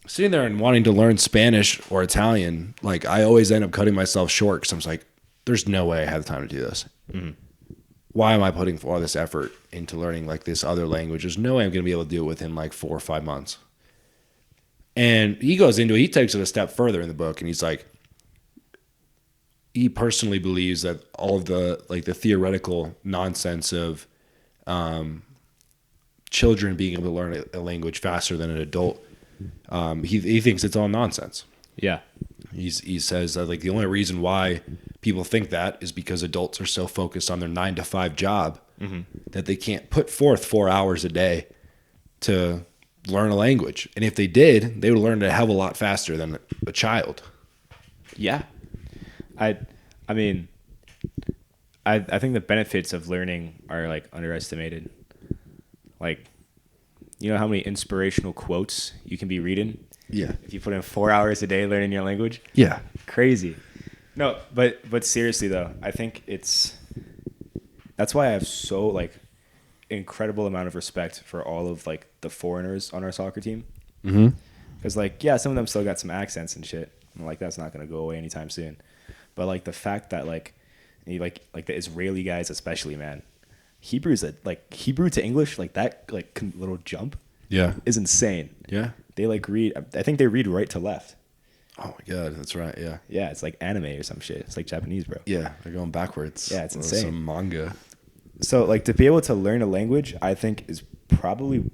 sitting there and wanting to learn Spanish or Italian, like I always end up cutting myself short because I'm just like, there's no way I have the time to do this. Why am I putting all this effort into learning like this other language? There's no way I'm going to be able to do it within like 4 or 5 months. And he goes into it. He takes it a step further in the book, and he's like, he personally believes that all of the like the theoretical nonsense of children being able to learn a language faster than an adult, he thinks it's all nonsense. Yeah. He says that like the only reason why people think that is because adults are so focused on their 9-to-5 job that they can't put forth 4 hours a day to learn a language. And if they did, they would learn it a hell of a lot faster than a child. Yeah. I mean, I think the benefits of learning are like underestimated. Like, you know how many inspirational quotes you can be reading? Yeah. If you put in 4 hours a day learning your language? Yeah. Crazy. No, but seriously though, I think that's why I have so like incredible amount of respect for all of like the foreigners on our soccer team. Mm-hmm. Because like, yeah, some of them still got some accents and shit. And like that's not gonna go away anytime soon. But like the fact that like the Israeli guys especially, man, Hebrew to English, like that like little jump, Yeah. is insane. Yeah. They like read. I think they read right to left. Oh my God, that's right. Yeah. Yeah, it's like anime or some shit. It's like Japanese, bro. Yeah, they're going backwards. Yeah, it's insane. Some manga. So like to be able to learn a language, I think is probably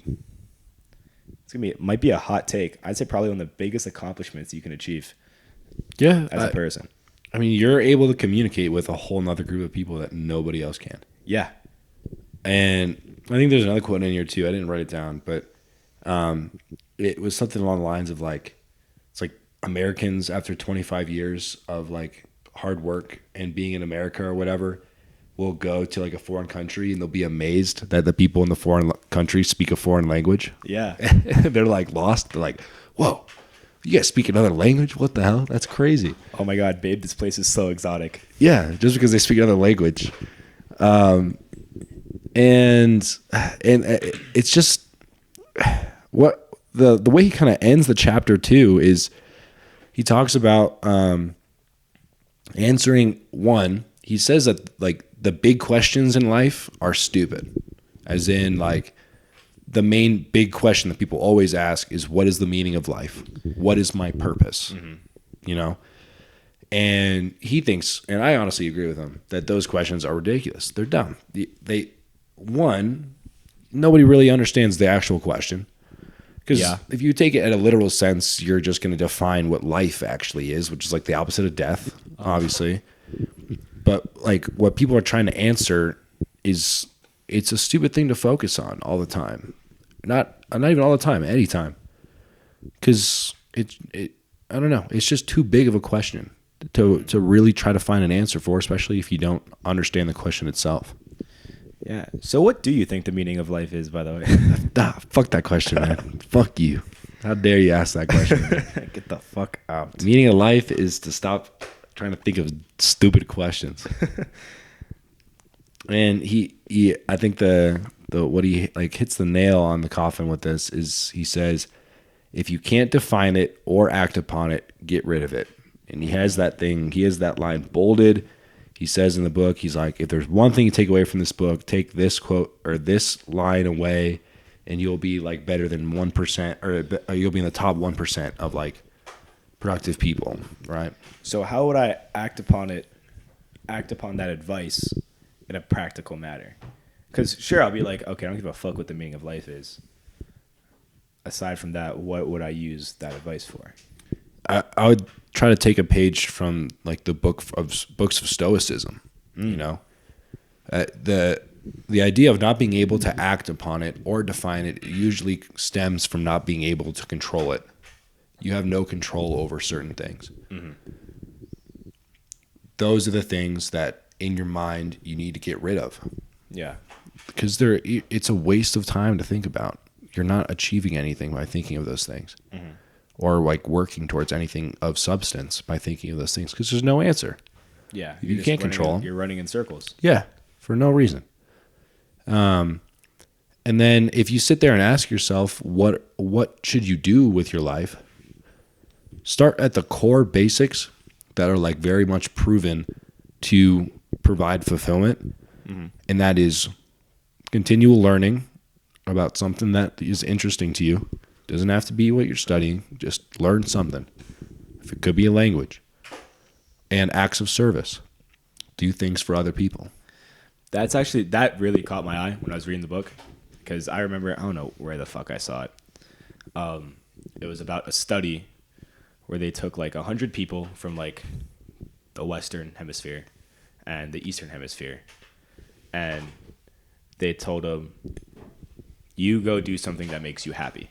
it might be a hot take. I'd say probably one of the biggest accomplishments you can achieve. Yeah, as a person. I mean, you're able to communicate with a whole nother group of people that nobody else can. Yeah. And I think there's another quote in here too. I didn't write it down, but it was something along the lines of like, it's like Americans after 25 years of like hard work and being in America or whatever will go to like a foreign country and they'll be amazed that the people in the foreign country speak a foreign language. Yeah. They're like lost. They're like, whoa, you guys speak another language? What the hell? That's crazy. Oh my God, babe, this place is so exotic. Yeah, just because they speak another language. And it's just what the way he kind of ends the chapter too is he talks about answering one. He says that like the big questions in life are stupid, as in like the main big question that people always ask is, what is the meaning of life? What is my purpose? Mm-hmm. You know? And he thinks, and I honestly agree with him, that those questions are ridiculous. They're dumb. Nobody really understands the actual question. Because if you take it at a literal sense, you're just going to define what life actually is, which is like the opposite of death, obviously. But like what people are trying to answer is, it's a stupid thing to focus on all the time. Not even all the time, any time. Because I don't know, it's just too big of a question to really try to find an answer for, especially if you don't understand the question itself. Yeah. So what do you think the meaning of life is, by the way? Fuck that question, man. Fuck you. How dare you ask that question? Get the fuck out. The meaning of life is to stop trying to think of stupid questions. And I think the what he like hits the nail on the coffin with this is he says, if you can't define it or act upon it, get rid of it. And he has that line bolded. He says in the book, he's like, if there's one thing you take away from this book, take this quote or this line away, and you'll be like better than 1%, or you'll be in the top 1% of like productive people, right? So how would I act upon that advice in a practical manner? Because sure, I'll be like, okay, I don't give a fuck what the meaning of life is. Aside from that, what would I use that advice for? I would try to take a page from like the books of Stoicism. You know, the idea of not being able to act upon it or define it usually stems from not being able to control it. You have no control over certain things. Mm-hmm. Those are the things that in your mind you need to get rid of. Yeah, because it's a waste of time to think about. You're not achieving anything by thinking of those things. Mm-hmm. Or like working towards anything of substance by thinking of those things, because there's no answer. Yeah, you can't control them. You're running in circles. Yeah, for no reason. And then if you sit there and ask yourself, what should you do with your life? Start at the core basics that are like very much proven to provide fulfillment, mm-hmm. and that is continual learning about something that is interesting to you. Doesn't have to be what you're studying. Just learn something. If it could be a language. And acts of service. Do things for other people. That really caught my eye when I was reading the book. Because I remember, I don't know where the fuck I saw it. It was about a study where they took like 100 people from like the Western Hemisphere and the Eastern Hemisphere. And they told them, you go do something that makes you happy.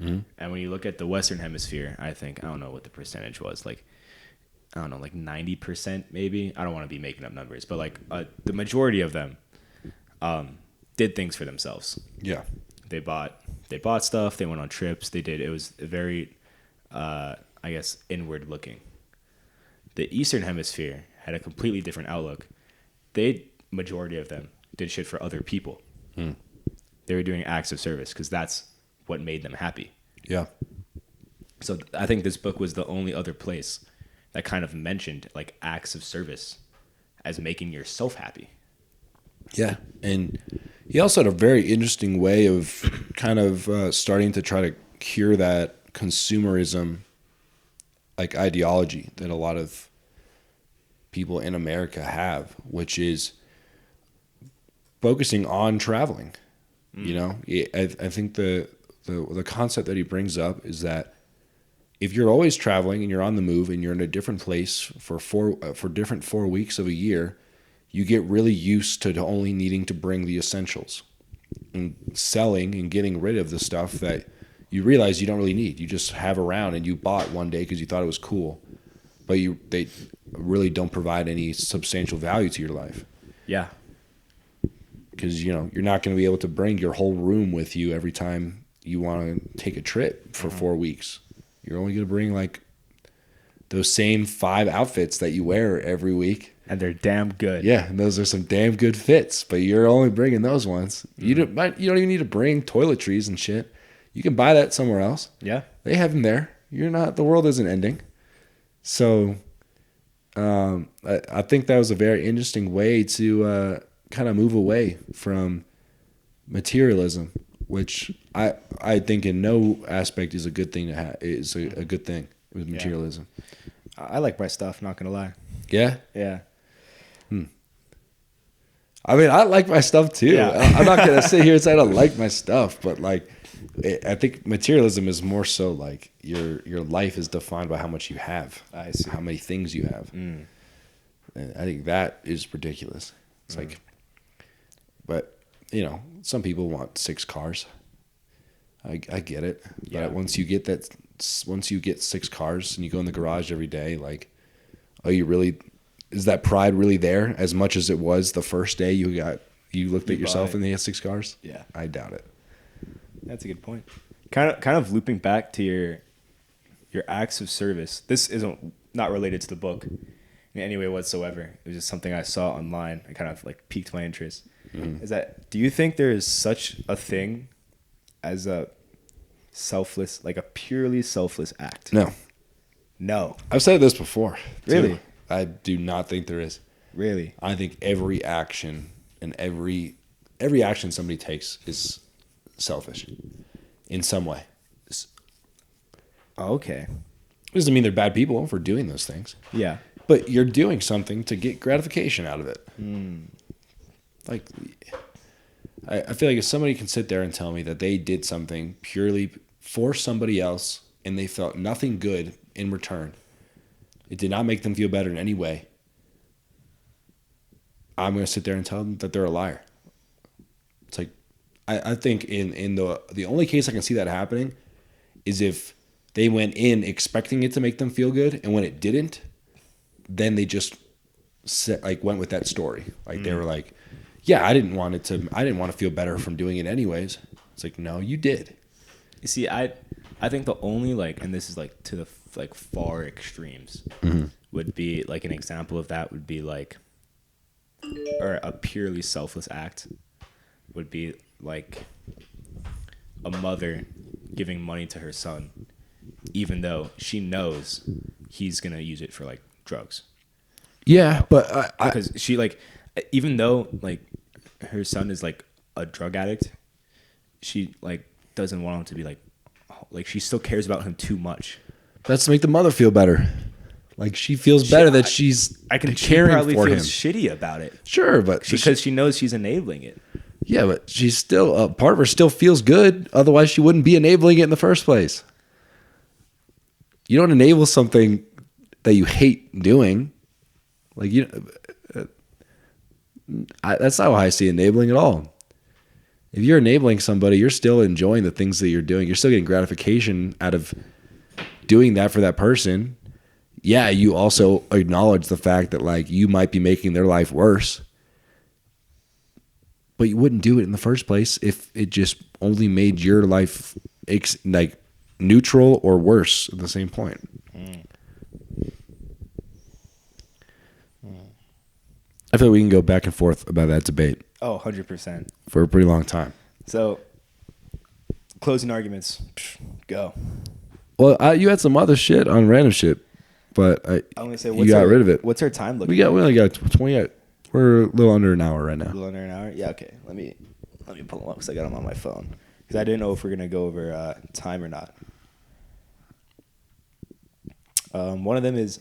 And when you look at the Western Hemisphere, I don't know what the percentage was, like, I don't know, like 90% maybe. I don't want to be making up numbers, but like the majority of them did things for themselves. Yeah. They bought stuff. They went on trips. It was a very, I guess, inward looking. The Eastern Hemisphere had a completely different outlook. Majority of them did shit for other people. They were doing acts of service because that's what made them happy. Yeah. So I think this book was the only other place that kind of mentioned like acts of service as making yourself happy. Yeah. And he also had a very interesting way of kind of starting to try to cure that consumerism like ideology that a lot of people in America have, which is focusing on traveling. You know, I think the concept that he brings up is that if you're always traveling and you're on the move and you're in a different place for different 4 weeks of a year, you get really used to only needing to bring the essentials and selling and getting rid of the stuff that you realize you don't really need. You just have around and you bought one day because you thought it was cool, but they really don't provide any substantial value to your life. Yeah. Because, you know, you're not going to be able to bring your whole room with you every time you want to take a trip for 4 weeks. You're only going to bring like those same 5 outfits that you wear every week. And they're damn good. Yeah, and those are some damn good fits, but you're only bringing those ones. You don't even need to bring toiletries and shit. You can buy that somewhere else. Yeah. They have them there. The world isn't ending. So I think that was a very interesting way to kind of move away from materialism, which I think in no aspect is a good thing to have. Is a good thing with materialism. Yeah. I like my stuff, not gonna lie. Yeah? Yeah. I mean, I like my stuff too. Yeah. I'm not gonna sit here and say I don't like my stuff, but like, I think materialism is more so like your life is defined by how much you have. I see. How many things you have. And I think that is ridiculous. It's like, but you know, some people want 6 cars. I get it. Yeah. But once you get 6 cars and you go in the garage every day, like, is that pride really there as much as it was the first day you looked at yourself and you had 6 cars? Yeah. I doubt it. That's a good point. Kind of looping back to your acts of service. This isn't not related to the book in any way whatsoever. It was just something I saw online. It kind of like piqued my interest. Is that, do you think there is such a thing as a selfless, like a purely selfless act? No. I've said this before. Really? Too. I do not think there is. Really? I think every action and every action somebody takes is selfish in some way. Okay. It doesn't mean they're bad people for doing those things. Yeah. But you're doing something to get gratification out of it. Like, I feel like if somebody can sit there and tell me that they did something purely for somebody else and they felt nothing good in return, it did not make them feel better in any way, I'm going to sit there and tell them that they're a liar. It's like, I think in the only case I can see that happening is if they went in expecting it to make them feel good, and when it didn't, then they just went with that story. Like they were like, yeah, I didn't want to feel better from doing it anyways. It's like, no, you did. You see, I think the only and this is like to the far extremes, would be like an example of that would be like, or a purely selfless act would be like a mother giving money to her son, even though she knows he's gonna use it for like drugs. Yeah, but because she even though her son is like a drug addict, she doesn't want him to be like she still cares about him too much. That's to make the mother feel better. Like she feels better that she's caring probably for him. Feels shitty about it. Sure, but because she knows she's enabling it. Yeah, but she's still part of her still feels good. Otherwise, she wouldn't be enabling it in the first place. You don't enable something that you hate doing. That's not how I see enabling at all. If you're enabling somebody, you're still enjoying the things that you're doing. You're still getting gratification out of doing that for that person. Yeah, you also acknowledge the fact that like you might be making their life worse. But you wouldn't do it in the first place if it just only made your life like neutral or worse at the same point. I feel like we can go back and forth about that debate. Oh, 100%. For a pretty long time. So, closing arguments. Go. Well, you had some other shit on random shit, but I'm gonna say, you got rid of it. What's our time looking? We only got 20. We're a little under an hour right now. A little under an hour? Yeah, okay. Let me pull them up because I got them on my phone. Because I didn't know if we're going to go over time or not. One of them is,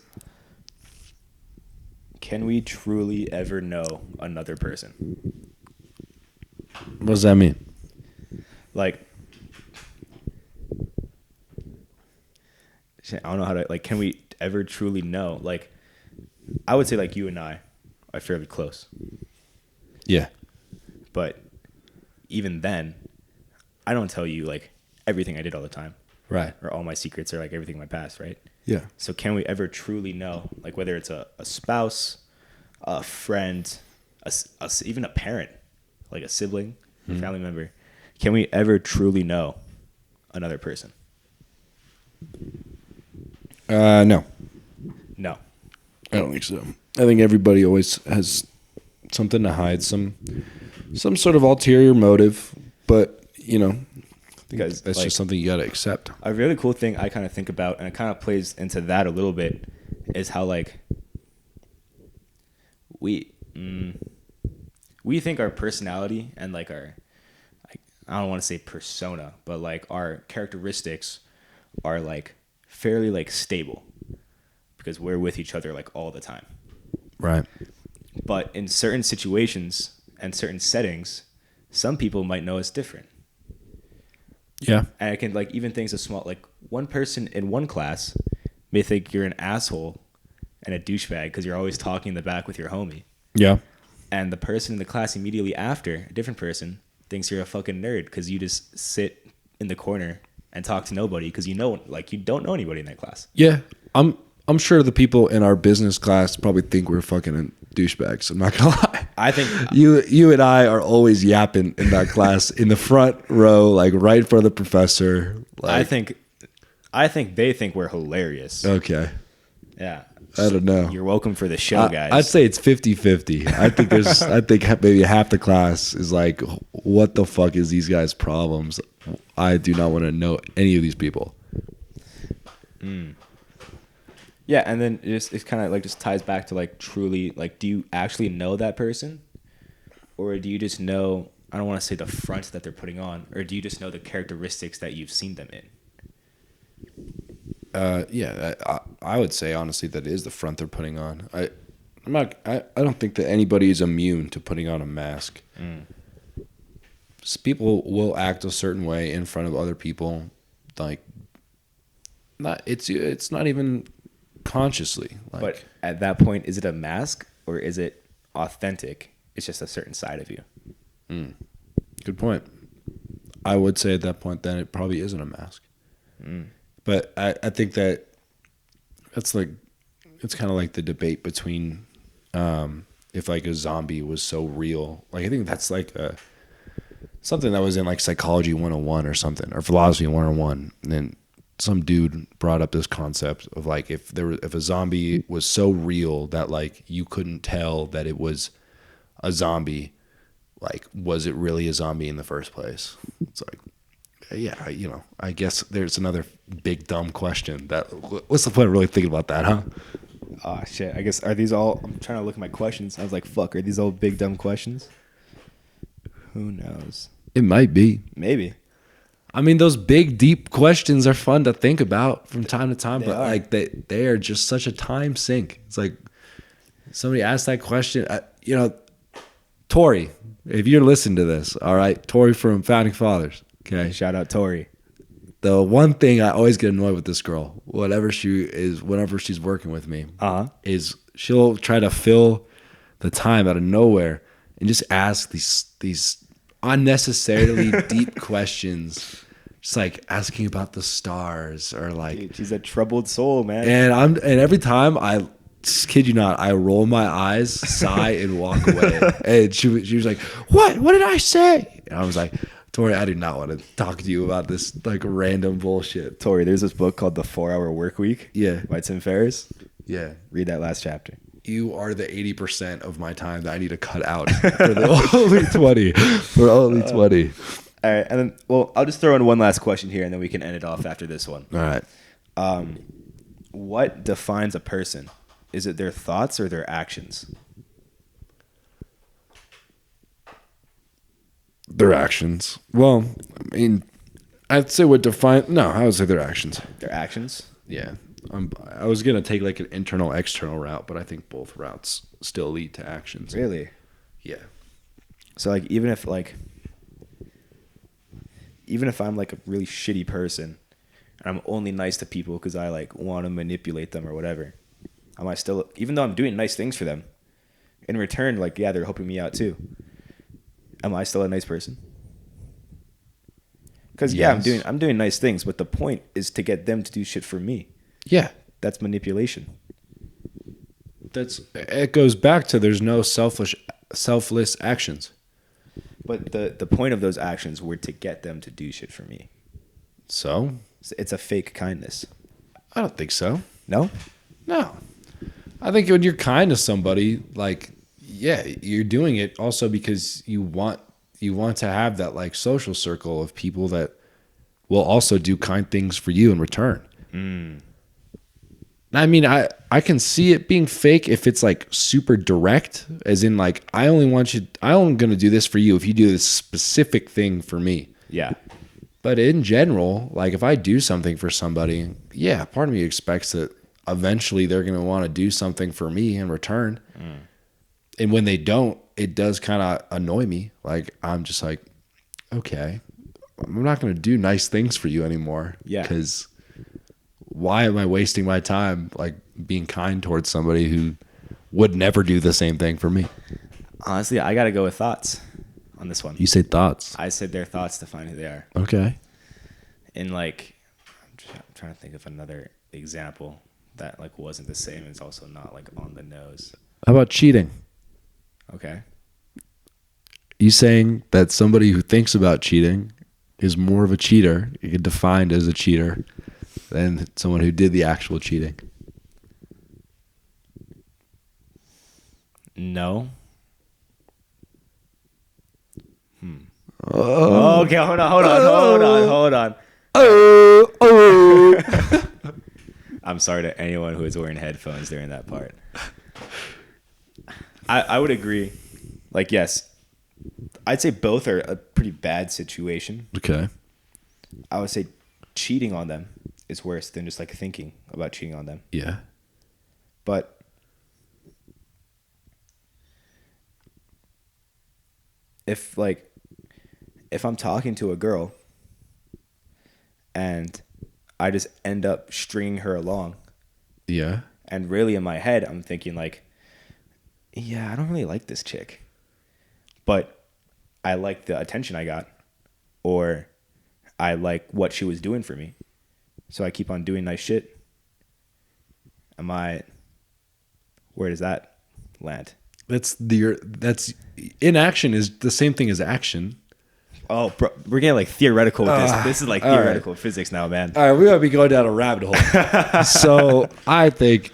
can we truly ever know another person? What does that mean? Like, I don't know how to, like, can we ever truly know? Like, I would say, like, you and I are fairly close. Yeah. But even then, I don't tell you, like, everything I did all the time. Right. Or all my secrets or, like, everything in my past, right? Yeah. So can we ever truly know, like, whether it's a spouse, a friend, even a parent, like a sibling, family member, can we ever truly know another person? No. No. I don't think so. I think everybody always has something to hide, some sort of ulterior motive, but, you know, Because that's like, just something you got to accept. A really cool thing I kind of think about, and it kind of plays into that a little bit, is how, like, we think our personality and, like, our, like, I don't want to say persona, but, like, our characteristics are, like, fairly, like, stable because we're with each other, like, all the time. Right. But in certain situations and certain settings, some people might know us different. Yeah. And I can, like, even things as small, like, one person in one class may think you're an asshole and a douchebag because you're always talking in the back with your homie. Yeah. And the person in the class immediately after, a different person, thinks you're a fucking nerd because you just sit in the corner and talk to nobody because you know, like, you don't know anybody in that class. Yeah. I'm sure the people in our business class probably think we're fucking douchebags. I'm not gonna lie. I think you and I are always yapping in that class in the front row, like right in front of the professor. Like, I think they think we're hilarious. Okay. Yeah. I don't know. You're welcome for the show, guys. I'd say it's 50-50. I think maybe half the class is like, what the fuck is these guys' problems? I do not want to know any of these people. Yeah, and then it's kind of like just ties back to, like, truly, like, do you actually know that person? Or do you just know, I don't want to say the front that they're putting on, or do you just know the characteristics that you've seen them in? Yeah, I would say honestly that is the front they're putting on. I don't think that anybody is immune to putting on a mask. People will act a certain way in front of other people, like it's not even consciously. Like, But at that point, is it a mask or is it authentic? It's just a certain side of you. Good point. I would say at that point then it probably isn't a mask. But I think that that's like, it's kind of like the debate between if like a zombie was so real. Like I think that's like something that was in like psychology 101 or something, or philosophy 101. And then some dude brought up this concept of like if a zombie was so real that like you couldn't tell that it was a zombie, like was it really a zombie in the first place? It's like, yeah, you know, I guess there's another big dumb question. What's the point of really thinking about that, huh? Oh, shit. I guess, are these all, I'm trying to look at my questions. I was like, fuck, are these all big dumb questions? Who knows? It might be. Maybe. I mean, those big, deep questions are fun to think about from time to time, but are. like they are just such a time sink. It's like somebody asked that question. You know, Tori, if you're listening to this, all right, Tori from Founding Fathers. Okay, Shout out Tori. The one thing I always get annoyed with this girl, whenever she's working with me, is she'll try to fill the time out of nowhere and just ask these unnecessarily deep questions. Just like asking about the stars or like. Dude, she's a troubled soul, man. And every time I just kid you not, I roll my eyes, sigh, and walk away. And she was like, "What? What did I say?" And I was like, "Tori, I do not want to talk to you about this like random bullshit." Tori, there's this book called The 4-Hour Workweek. Yeah. By Tim Ferriss. Yeah. Read that last chapter. You are the 80% of my time that I need to cut out for the only 20. For only 20. All right, and then I'll just throw in one last question here, and then we can end it off after this one. All right. What defines a person? Is it their thoughts or their actions? Their actions. Well, I mean, I'd say what define. No, I would say their actions. Their actions? Yeah. I was going to take like an internal, external route, but I think both routes still lead to actions. Really? Yeah. So, like, even if I'm like a really shitty person and I'm only nice to people because I like want to manipulate them or whatever, am I still, even though I'm doing nice things for them, in return, like, yeah, they're helping me out too. Am I still a nice person? Because Yes. yeah, I'm doing nice things, but the point is to get them to do shit for me. Yeah. That's manipulation. It goes back to there's no selfless actions. But the point of those actions were to get them to do shit for me. So It's a fake kindness. I don't think so. No? No. I think when you're kind to somebody, like, yeah, you're doing it also because you want to have that like social circle of people that will also do kind things for you in return. I mean, I can see it being fake if it's like super direct, as in like, I'm going to do this for you if you do this specific thing for me. Yeah. But in general, like if I do something for somebody, yeah, part of me expects that eventually they're going to want to do something for me in return. And when they don't, it does kind of annoy me. Like, I'm just like, okay, I'm not going to do nice things for you anymore. Yeah. Because why am I wasting my time like being kind towards somebody who would never do the same thing for me? Honestly, I got to go with thoughts on this one. You say thoughts. I said their thoughts define who they are. Okay. And like, I'm trying to think of another example that like wasn't the same. It's also not like on the nose. How about cheating? Okay. You saying that somebody who thinks about cheating is more of a cheater, you get defined as a cheater, than someone who did the actual cheating? No. Oh, okay, hold on. I'm sorry to anyone who is wearing headphones during that part. I would agree. Like, yes, I'd say both are a pretty bad situation. Okay. I would say cheating on them is worse than just like thinking about cheating on them. Yeah. But if I'm talking to a girl and I just end up stringing her along, Yeah. and really in my head I'm thinking like, yeah, I don't really like this chick, but I like the attention I got, or I like what she was doing for me, so I keep on doing nice shit. Where does that land? That's inaction is the same thing as action. Oh, bro, we're getting like theoretical with this. This is like all theoretical physics now, man. All right, we might be going down a rabbit hole. So I think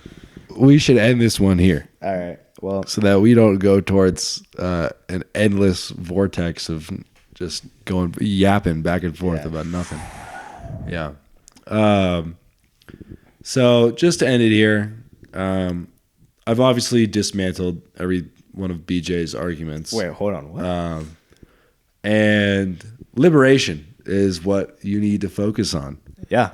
we should end this one here. All right. Well, so that we don't go towards an endless vortex of just yapping back and forth about nothing. Yeah. So just to end it here, I've obviously dismantled every one of BJ's arguments. Wait, hold on. What? And liberation is what you need to focus on. Yeah.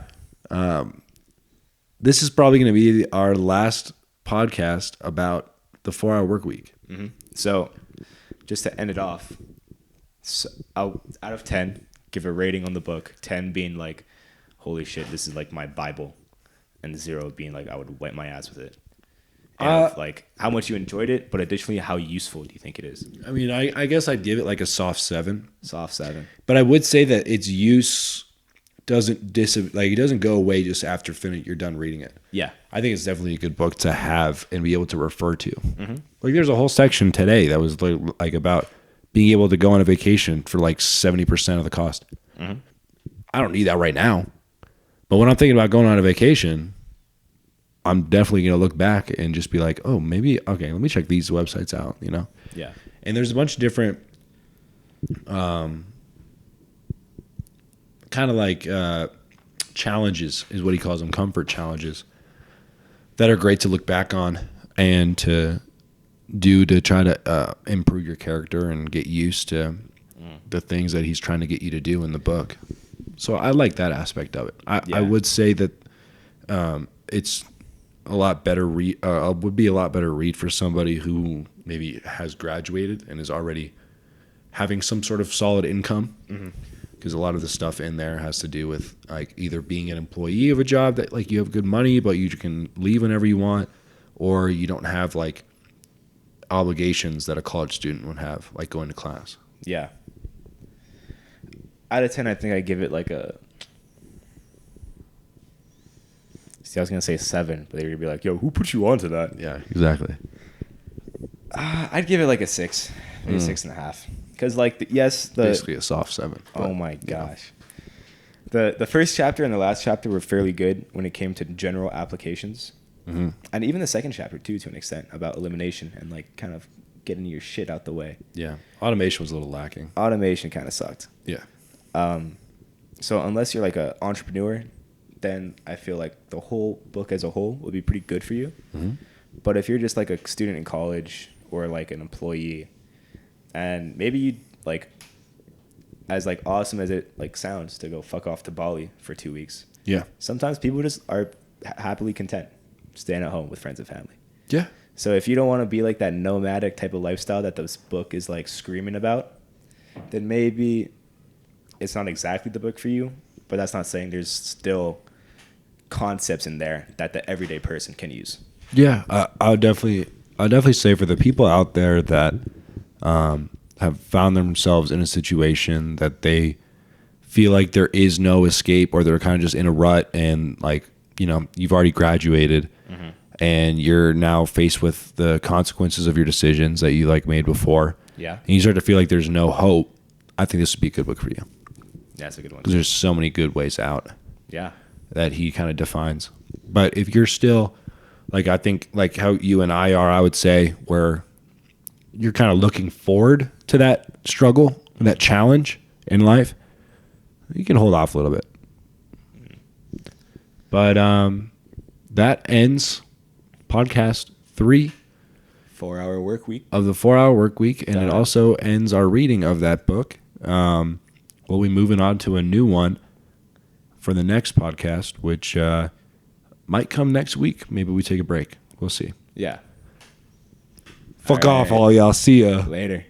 This is probably going to be our last podcast about the 4-hour work week. Mm-hmm. So just to end it off, so out of 10, give a rating on the book. 10 being like, holy shit, this is like my Bible. And 0 being like, I would wipe my ass with it. And like how much you enjoyed it, but additionally, how useful do you think it is? I mean, I guess I'd give it like a soft 7. Soft 7. But I would say that its use it doesn't go away just after you're done reading it. Yeah. I think it's definitely a good book to have and be able to refer to. Mm-hmm. Like there's a whole section today that was like about being able to go on a vacation for like 70% of the cost. Mm-hmm. I don't need that right now. But when I'm thinking about going on a vacation, I'm definitely going to look back and just be like, oh, maybe, okay, let me check these websites out, you know? Yeah. And there's a bunch of different kind of like challenges is what he calls them, comfort challenges, that are great to look back on and to do to try to improve your character and get used to the things that he's trying to get you to do in the book. So I like that aspect of it. I would say that it's a lot better would be a lot better read for somebody who maybe has graduated and is already having some sort of solid income. Mm-hmm. Because a lot of the stuff in there has to do with like either being an employee of a job that like you have good money, but you can leave whenever you want, or you don't have like obligations that a college student would have, like going to class. Yeah. Out of 10, I think I give it like a. See, I was gonna say 7, but they would be like, "Yo, who put you onto that?" Yeah, exactly. I'd give it like a 6, maybe 6.5. Because like basically a soft 7. Oh my gosh, the first chapter and the last chapter were fairly good when it came to general applications, mm-hmm. and even the second chapter too, to an extent, about elimination and like kind of getting your shit out the way. Yeah, automation was a little lacking. Automation kind of sucked. Yeah. So unless you're like an entrepreneur, then I feel like the whole book as a whole would be pretty good for you. Mm-hmm. But if you're just like a student in college or like an employee. And maybe you like, as like awesome as it like sounds to go fuck off to Bali for 2 weeks. Yeah. Sometimes people just are happily content staying at home with friends and family. Yeah. So if you don't want to be like that nomadic type of lifestyle that this book is like screaming about, then maybe it's not exactly the book for you. But that's not saying there's still concepts in there that the everyday person can use. Yeah, I'll definitely say for the people out there that have found themselves in a situation that they feel like there is no escape, or they're kind of just in a rut, and like, you know, you've already graduated, mm-hmm. and you're now faced with the consequences of your decisions that you like made before. Yeah. And you start to feel like there's no hope. I think this would be a good book for you. Yeah, that's a good one. Because there's so many good ways out. Yeah. That he kind of defines. But if you're still, like, I think like how you and I are, I would say, where you're kind of looking forward to that struggle, that challenge in life, you can hold off a little bit. But that ends podcast 3. 4-hour work week. Of the 4-hour work week. And it also ends our reading of that book. We'll be moving on to a new one for the next podcast, which might come next week. Maybe we take a break. We'll see. Yeah. Fuck off, all y'all. See ya. Later.